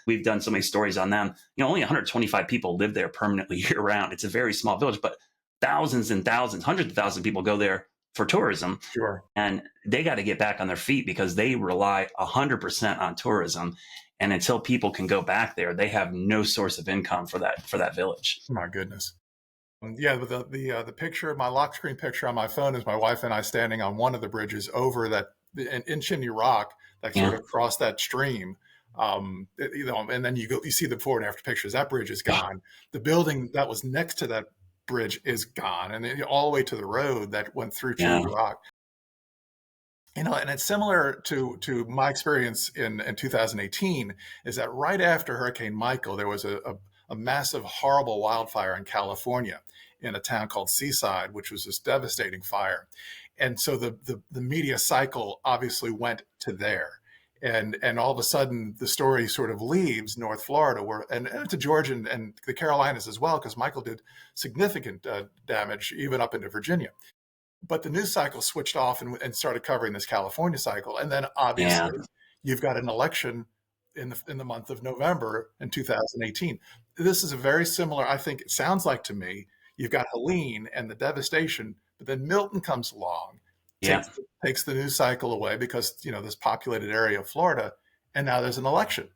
We've done so many stories on them. Only 125 people live there permanently year round. It's a very small village, but thousands and thousands, hundreds of thousands of people go there for tourism. Sure. And they got to get back on their feet, because they rely 100% on tourism. And until people can go back there, they have no source of income for that village. My goodness. Yeah, but the picture, my lock screen picture on my phone, is my wife and I standing on one of the bridges over that in Chimney Rock that sort of crossed that stream. And then you see the before and after pictures. That bridge is gone. The building that was next to that bridge is gone, and then all the way to the road that went through Chimney Rock. And it's similar to my experience in 2018, is that right after Hurricane Michael, there was a massive, horrible wildfire in California in a town called Seaside, which was this devastating fire. And so the media cycle obviously went to there. And all of a sudden the story sort of leaves North Florida, and to Georgia and the Carolinas as well, because Michael did significant damage even up into Virginia. But the news cycle switched off and started covering this California cycle, and then Yeah. obviously you've got an election in the month of November in 2018. This is a very similar, I think it sounds like to me. You've got Helene and the devastation, but then Milton comes along, Yeah. takes the news cycle away because this populated area of Florida, and now there's an election.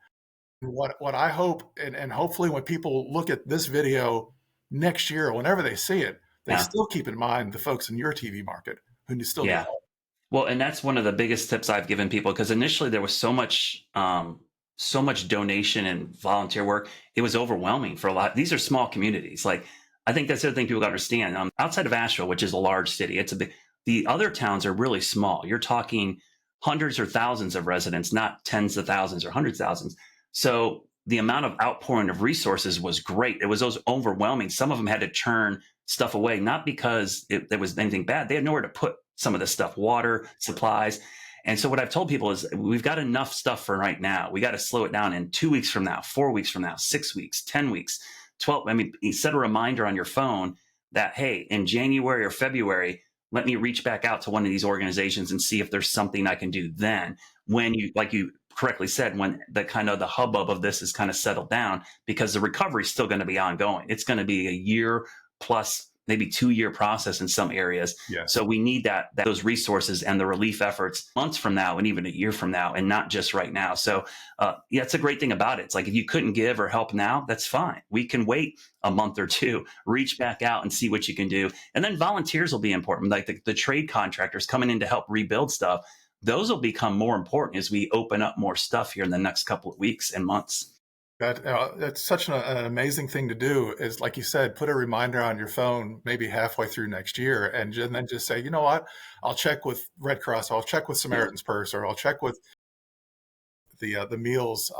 What I hope, and hopefully when people look at this video next year or whenever they see it, they Yeah. still keep in mind the folks in your TV market who still need Yeah. help. Well, and that's one of the biggest tips I've given people, because initially there was so much donation and volunteer work. It was overwhelming for a lot. These are small communities. Like, I think that's the other thing people got to understand. Outside of Asheville, which is a large city, it's a big. The other towns are really small. You're talking hundreds or thousands of residents, not tens of thousands or hundreds of thousands. So the amount of outpouring of resources was great. It was overwhelming. Some of them had to turn stuff away, not because there was anything bad. They had nowhere to put some of this stuff, water, supplies. And so what I've told people is we've got enough stuff for right now. We got to slow it down in 2 weeks from now, 4 weeks from now, 6 weeks, 10 weeks, 12. I mean, set a reminder on your phone that, hey, in January or February, let me reach back out to one of these organizations and see if there's something I can do then, when you, like you correctly said, when the kind of the hubbub of this is kind of settled down, because the recovery is still going to be ongoing. It's going to be a year plus, maybe 2-year process in some areas. Yes. So we need those resources and the relief efforts months from now and even a year from now, and not just right now. So yeah, it's a great thing about it. It's like, if you couldn't give or help now, that's fine. We can wait a month or two, reach back out and see what you can do. And then volunteers will be important. Like the trade contractors coming in to help rebuild stuff. Those will become more important as we open up more stuff here in the next couple of weeks and months. That's such an amazing thing to do, is, like you said, put a reminder on your phone maybe halfway through next year, and then just say, you know what, I'll check with Red Cross, I'll check with Samaritan's Purse, or I'll check with the meals,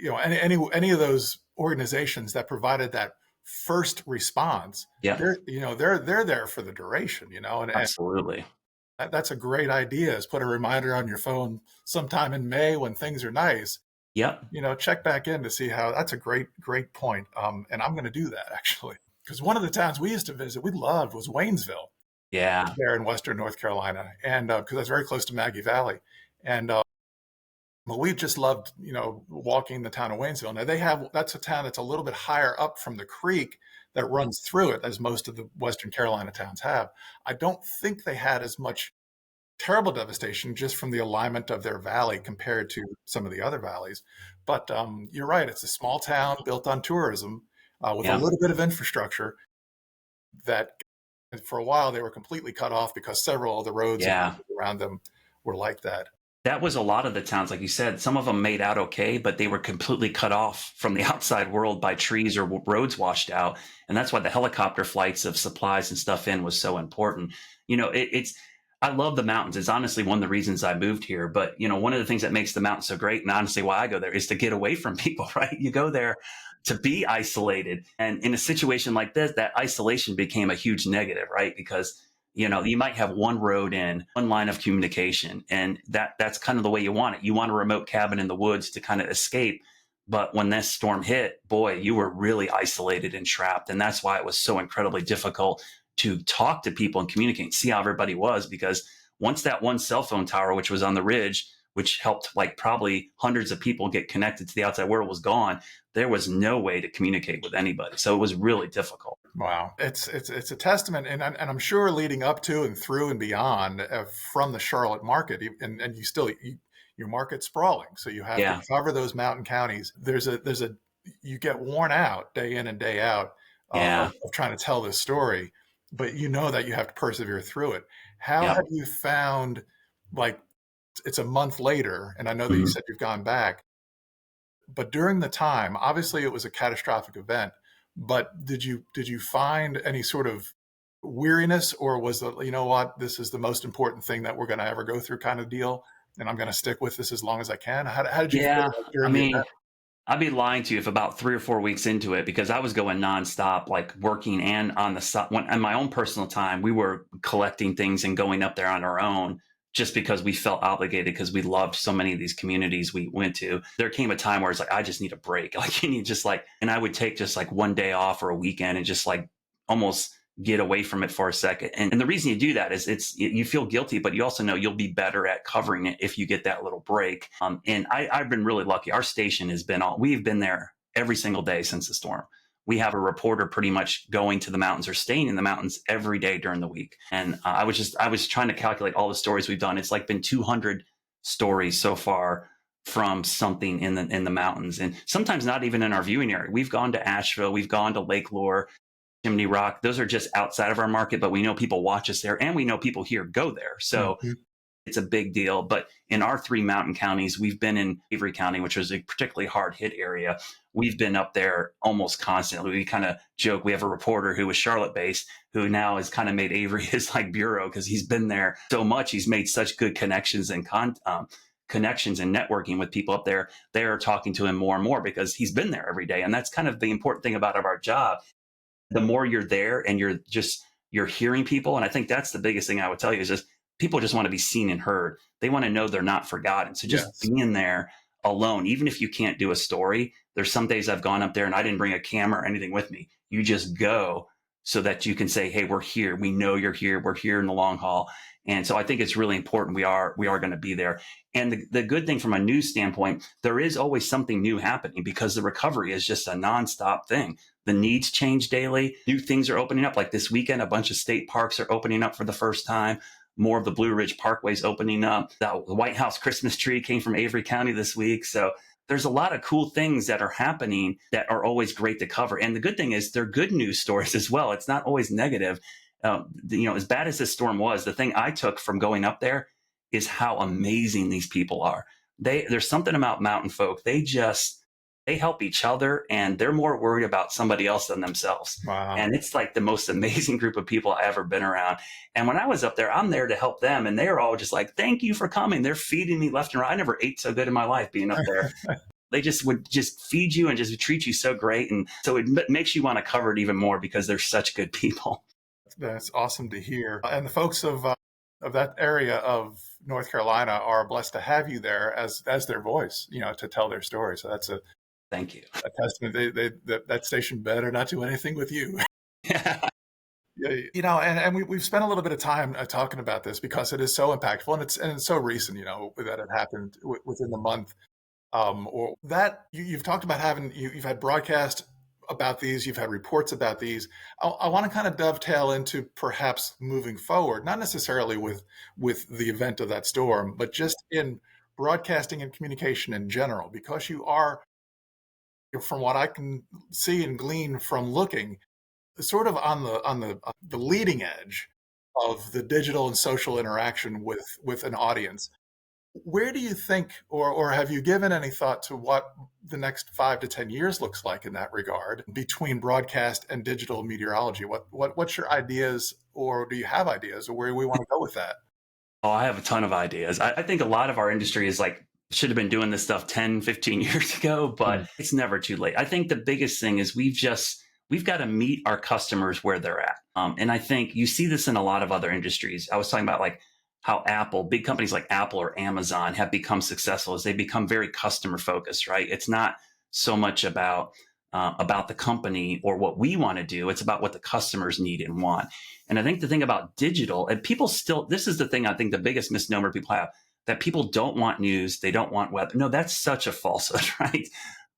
any of those organizations that provided that first response. Yeah, They're there for the duration, and absolutely. that's a great idea, is put a reminder on your phone sometime in May when things are nice. Yep. Check back in to see how. That's a great point. And I'm going to do that, actually, because one of the towns we used to visit, we loved, was Waynesville. Yeah. There in Western North Carolina. And because that's very close to Maggie Valley. And well, we just loved, walking the town of Waynesville. Now that's a town that's a little bit higher up from the creek that runs through it, as most of the Western Carolina towns have. I don't think they had as much terrible devastation just from the alignment of their valley compared to some of the other valleys. But you're right. It's a small town built on tourism with a little bit of infrastructure that for a while they were completely cut off because several of the roads around them were like that. That was a lot of the towns, like you said. Some of them made out okay, but they were completely cut off from the outside world by trees or roads washed out. And that's why the helicopter flights of supplies and stuff in was so important. I love the mountains. It's honestly one of the reasons I moved here. But, one of the things that makes the mountains so great, and honestly why I go there, is to get away from people, right? You go there to be isolated. And in a situation like this, that isolation became a huge negative, right? Because, you might have one road in, one line of communication, and that's kind of the way you want it. You want a remote cabin in the woods to kind of escape. But when this storm hit, boy, you were really isolated and trapped. And that's why it was so incredibly difficult to talk to people and communicate, see how everybody was, because once that one cell phone tower, which was on the ridge, which helped like probably hundreds of people get connected to the outside world, was gone, there was no way to communicate with anybody. So it was really difficult. Wow. It's a testament. And I'm sure leading up to and through and beyond from the Charlotte market, and your market's sprawling. So you have to cover those mountain counties. You get worn out day in and day out of trying to tell this story, but that you have to persevere through it. How have you found, like, it's a month later, and I know that you said you've gone back, but during the time, obviously it was a catastrophic event, but did you find any sort of weariness, or was the, this is the most important thing that we're going to ever go through kind of deal, and I'm going to stick with this as long as I can? How did you feel during the event? I'd be lying to you if about 3 or 4 weeks into it, because I was going nonstop, like working and on the side. On my own personal time, we were collecting things and going up there on our own just because we felt obligated because we loved so many of these communities we went to. There came a time where it's like, I just need a break. Like, you need just like, and I would take just like one day off or a weekend and just like almost get away from it for a second. And the reason you do that is you feel guilty, but you also know you'll be better at covering it if you get that little break. And I've been really lucky. Our station has been we've been there every single day since the storm. We have a reporter pretty much going to the mountains or staying in the mountains every day during the week. And I was trying to calculate all the stories we've done. It's like been 200 stories so far from something in the mountains, and sometimes not even in our viewing area. We've gone to Asheville, we've gone to Lake Lure, Chimney Rock. Those are just outside of our market, but we know people watch us there, and we know people here go there. So it's a big deal. But in our 3 mountain counties, we've been in Avery County, which was a particularly hard hit area. We've been up there almost constantly. We kind of joke, we have a reporter who was Charlotte based, who now has kind of made Avery his like bureau because he's been there so much. He's made such good connections and connections and networking with people up there. They're talking to him more and more because he's been there every day. And that's kind of the important thing about our job. The more you're there and you're hearing people. And I think that's the biggest thing I would tell you is just people just want to be seen and heard. They want to know they're not forgotten. So just being there alone, even if you can't do a story, there's some days I've gone up there and I didn't bring a camera or anything with me. You just go so that you can say, hey, we're here. We know you're here. We're here in the long haul. And so I think it's really important. We are going to be there. And the good thing from a news standpoint, there is always something new happening because the recovery is just a nonstop thing. The needs change daily. New things are opening up. Like this weekend, a bunch of state parks are opening up for the first time. More of the Blue Ridge Parkway's opening up. The White House Christmas tree came from Avery County this week. So there's a lot of cool things that are happening that are always great to cover. And the good thing is they're good news stories as well. It's not always negative. As bad as this storm was, the thing I took from going up there is how amazing these people are. There's something about mountain folk. They help each other, and they're more worried about somebody else than themselves. Wow. And it's like the most amazing group of people I've ever been around. And when I was up there, I'm there to help them. And they're all just like, thank you for coming. They're feeding me left and right. I never ate so good in my life being up there. They just would just feed you and just treat you so great. And so it makes you want to cover it even more because they're such good people. That's awesome to hear. And the folks of that area of North Carolina are blessed to have you there as their voice, to tell their story. So that's Thank you. a testament. That station better not do anything with you. Yeah. Yeah, and we've spent a little bit of time talking about this because it is so impactful and it's so recent, that it happened within the month. Or that you've talked about you've had broadcast about these, you've had reports about these. I want to kind of dovetail into perhaps moving forward, not necessarily with the event of that storm, but just in broadcasting and communication in general, because you are, from what I can see and glean from looking, sort of on the leading edge of the digital and social interaction with an audience. Where do you think, or have you given any thought to what the next 5 to 10 years looks like in that regard between broadcast and digital meteorology? What's your ideas, or do you have ideas of where we want to go with that? Oh, I have a ton of ideas. I think a lot of our industry is should have been doing this stuff 10, 15 years ago, but it's never too late. I think the biggest thing is we've got to meet our customers where they're at. And I think you see this in a lot of other industries. I was talking about how big companies like Apple or Amazon have become successful as they become very customer focused, right? It's not so much about the company or what we want to do. It's about what the customers need and want. And I think the thing about digital, and this is the thing I think the biggest misnomer people have, that people don't want news. They don't want weather. No, that's such a falsehood, right?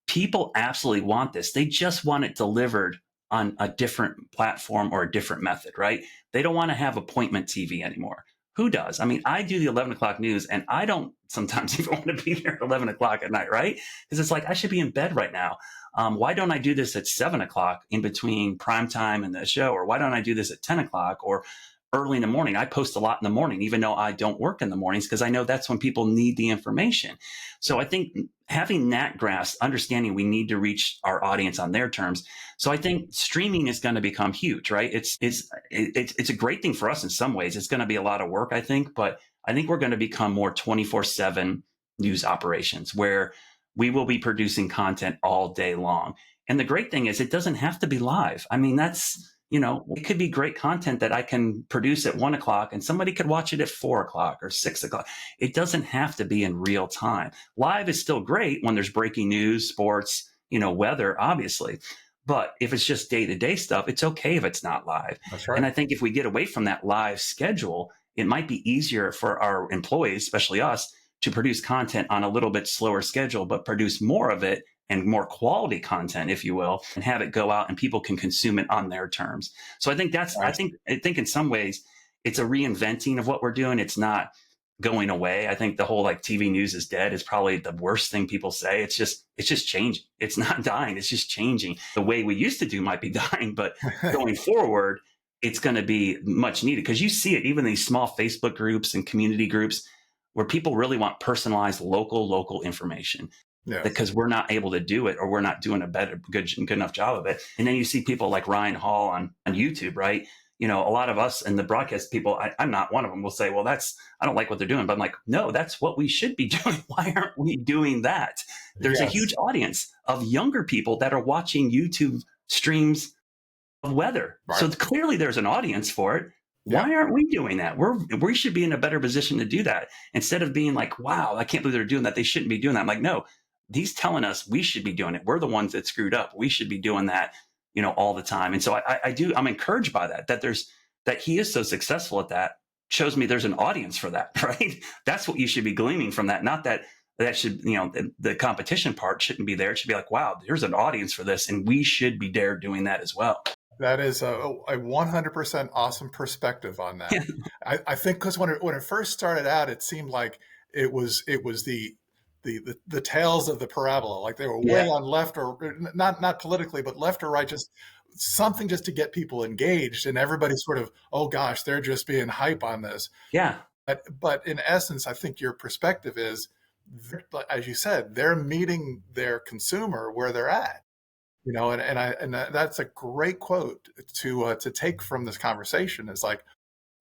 People absolutely want this. They just want it delivered on a different platform or a different method, right? They don't want to have appointment TV anymore. Who does? I mean, I do the 11 o'clock news and I don't sometimes even want to be there at 11 o'clock at night, right? Because it's like, I should be in bed right now. Why don't I do this at 7 o'clock in between prime time and the show? Or why don't I do this at 10 o'clock or early in the morning? I post a lot in the morning, even though I don't work in the mornings, because I know that's when people need the information. So I think having that grasp, understanding we need to reach our audience on their terms. So I think streaming is going to become huge, right? It's a great thing for us in some ways. It's going to be a lot of work, I think, but I think we're going to become more 24/7 news operations where we will be producing content all day long. And the great thing is it doesn't have to be live. I mean, it could be great content that I can produce at 1 o'clock and somebody could watch it at 4 o'clock or 6 o'clock. It doesn't have to be in real time. Live is still great when there's breaking news, sports, weather, obviously. But if it's just day to day stuff, it's okay if it's not live. That's And right. I think if we get away from that live schedule, it might be easier for our employees, especially us, to produce content on a little bit slower schedule, but produce more of it and more quality content, if you will, and have it go out and people can consume it on their terms. So I think Nice. I think in some ways it's a reinventing of what we're doing. It's not going away. I think the whole like TV news is dead is probably the worst thing people say. It's just changing. It's not dying. It's just changing. The way we used to do might be dying, but going forward, it's going to be much needed because you see it even in these small Facebook groups and community groups where people really want personalized local information Yeah. because we're not able to do it or we're not doing a good enough job of it. And then you see people like Ryan Hall on YouTube, right? A lot of us and the broadcast people, I'm not one of them, will say, well, I don't like what they're doing. But I'm like, no, that's what we should be doing. Why aren't we doing that? There's a Yes. huge audience of younger people that are watching YouTube streams of weather. Right. So clearly there's an audience for it. Why aren't we doing that? We should be in a better position to do that instead of being like, wow, I can't believe they're doing that. They shouldn't be doing that. I'm like, no, he's telling us we should be doing it. We're the ones that screwed up. We should be doing that, all the time. And so I'm encouraged by that he is so successful at that. Shows me there's an audience for that, right? That's what you should be gleaning from that. Not that should, the competition part shouldn't be there. It should be like, wow, there's an audience for this. And we should be there doing that as well. That is a 100% awesome perspective on that. I think because when it first started out, it seemed like it was the tales of the parabola, like they were way on left or not politically, but left or right, just something just to get people engaged, and everybody sort of, oh gosh, they're just being hype on this. Yeah. But in essence, I think your perspective is, as you said, they're meeting their consumer where they're at. And that's a great quote to take from this conversation. Is like,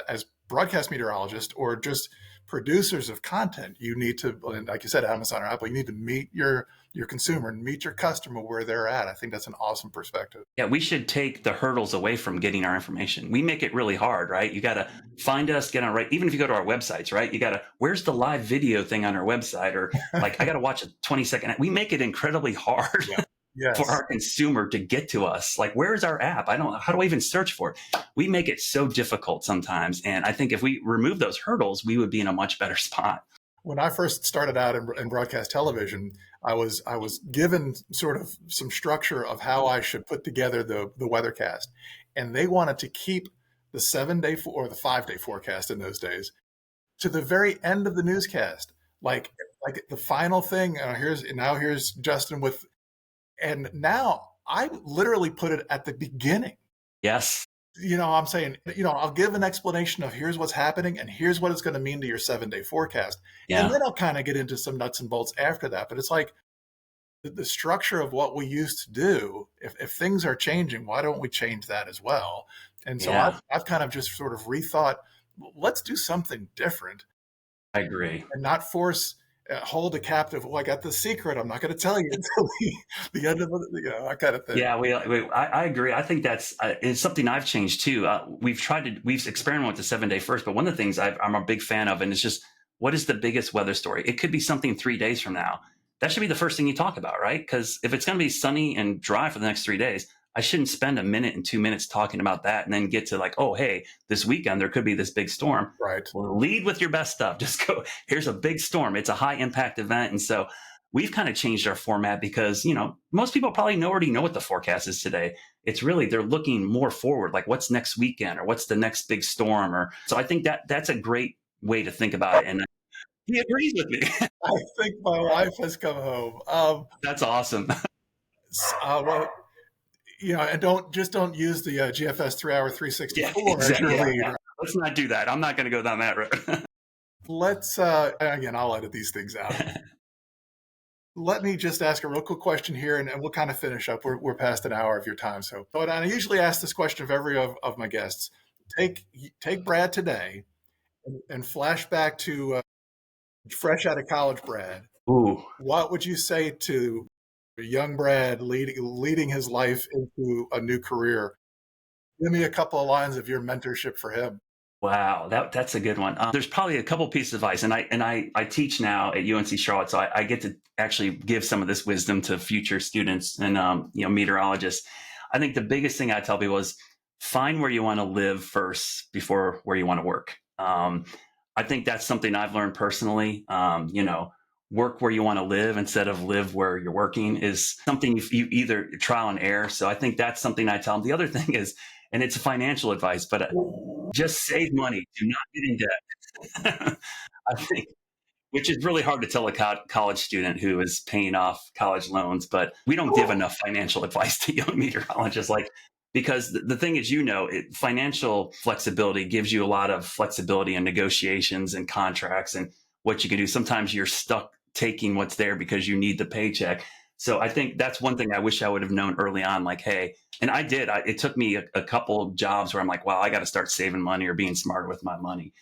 as broadcast meteorologists or just producers of content, you need to, like you said, Amazon or Apple, you need to meet your consumer and meet your customer where they're at. I think that's an awesome perspective. Yeah, we should take the hurdles away from getting our information. We make it really hard, right? You got to find us, get on right. Even if you go to our websites, right? You got to, where's the live video thing on our website? Or like, I got to watch a 20-second. We make it incredibly hard. Yes. For our consumer to get to us. Like, where is our app? How do I even search for it? We make it so difficult sometimes. And I think if we remove those hurdles, we would be in a much better spot. When I first started out in broadcast television, I was given sort of some structure of how I should put together the weathercast. And they wanted to keep the 7-day or the 5-day forecast in those days to the very end of the newscast. Like the final thing, here's Justin with. And now I literally put it at the beginning. Yes. I'm saying, I'll give an explanation of here's what's happening and here's what it's going to mean to your 7-day forecast. Yeah. And then I'll kind of get into some nuts and bolts after that. But it's like the structure of what we used to do. If things are changing, why don't we change that as well? And so I've kind of just sort of rethought, let's do something different. I agree. And not hold a captive. Well, I got the secret. I'm not going to tell you until the end of it. That kind of thing. Yeah, I agree. I think it's something I've changed too. We've experimented with the 7-day first, but one of the things I'm a big fan of, and it's just, what is the biggest weather story? It could be something 3 days from now. That should be the first thing you talk about, right? Because if it's going to be sunny and dry for the next 3 days, I shouldn't spend a minute and 2 minutes talking about that and then get to like, oh, hey, this weekend there could be this big storm. Right. Well, lead with your best stuff. Just go, here's a big storm. It's a high impact event. And so we've kind of changed our format because, most people probably already know what the forecast is today. It's really, they're looking more forward, like what's next weekend or what's the next big storm. So I think that's a great way to think about it. And he agrees with me. I think my wife has come home. That's awesome. And don't use the GFS 3-hour 364 as your lead. Yeah. Let's not do that. I'm not going to go down that road. Let's again, I'll edit these things out. Let me just ask a real quick question here, and we'll kind of finish up. We're past an hour of your time, so I usually ask this question of every of my guests. Take Brad today, and flash back to fresh out of college Brad. Ooh. What would you say to young Brad leading his life into a new career? Give me a couple of lines of your mentorship for him. Wow, that's a good one. There's probably a couple pieces of advice, and I teach now at UNC Charlotte, so I get to actually give some of this wisdom to future students and meteorologists. I think the biggest thing I tell people is find where you want to live first before where you want to work. I think that's something I've learned personally. Work where you want to live instead of live where you're working is something you either trial and error. So I think that's something I tell them. The other thing is, and it's financial advice, but just save money. Do not get in debt. I think, which is really hard to tell a college student who is paying off college loans, but we don't give enough financial advice to young meteorologists. Because the thing is, financial flexibility gives you a lot of flexibility in negotiations and contracts and what you can do. Sometimes you're stuck taking what's there because you need the paycheck. So I think that's one thing I wish I would have known early on, like, hey, and I did. It took me a couple of jobs where I'm like, wow, I got to start saving money or being smarter with my money.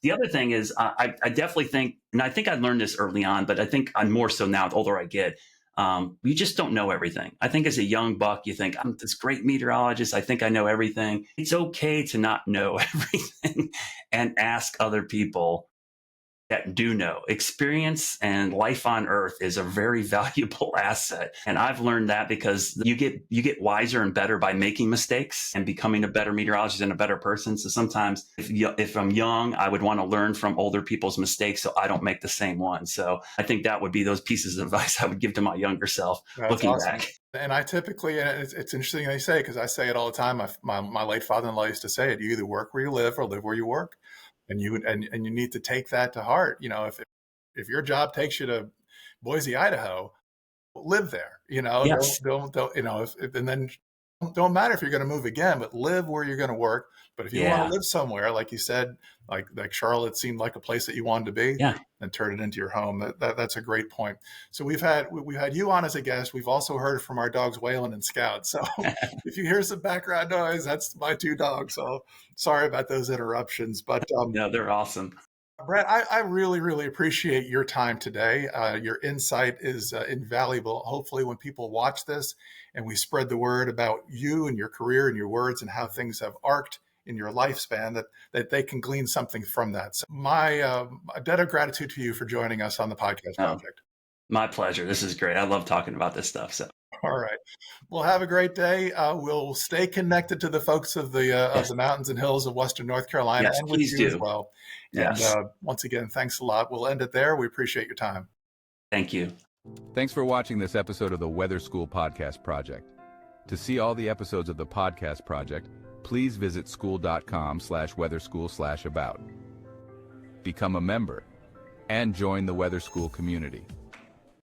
The other thing is I definitely think, and I think I learned this early on, but I think I'm more so now the older I get, you just don't know everything. I think as a young buck, you think, I'm this great meteorologist. I think I know everything. It's okay to not know everything and ask other people that do know. Experience and life on Earth is a very valuable asset. And I've learned that because you get wiser and better by making mistakes and becoming a better meteorologist and a better person. So sometimes if I'm young, I would want to learn from older people's mistakes so I don't make the same one. So I think that would be those pieces of advice I would give to my younger self. That's looking awesome. back. And I typically, and it's interesting they say, because I say it all the time. My late father-in-law used to say it: you either work where you live or live where you work. And you need to take that to heart. If your job takes you to Boise, Idaho, live there. Yes. Don't and then don't matter if you're going to move again, but live where you're going to work. But if you want to live somewhere, like you said, like Charlotte seemed like a place that you wanted to be, and turn it into your home. That's a great point. So we've had you on as a guest. We've also heard from our dogs Waylon and Scout. So if you hear some background noise, that's my two dogs. So sorry about those interruptions. But no, they're awesome. Brett, I really, really appreciate your time today. Your insight is invaluable. Hopefully when people watch this and we spread the word about you and your career and your words and how things have arced in your lifespan, that they can glean something from that. So my a debt of gratitude to you for joining us on the podcast project. My pleasure. This is great. I love talking about this stuff. So. All right. Well, have a great day. We'll stay connected to the folks of the mountains and hills of Western North Carolina, and with you as well. Yes. And once again, thanks a lot. We'll end it there. We appreciate your time. Thank you. Thanks for watching this episode of the Weather School Podcast Project. To see all the episodes of the podcast project, please visit school.com/weatherschool/about. Become a member and join the Weather School community.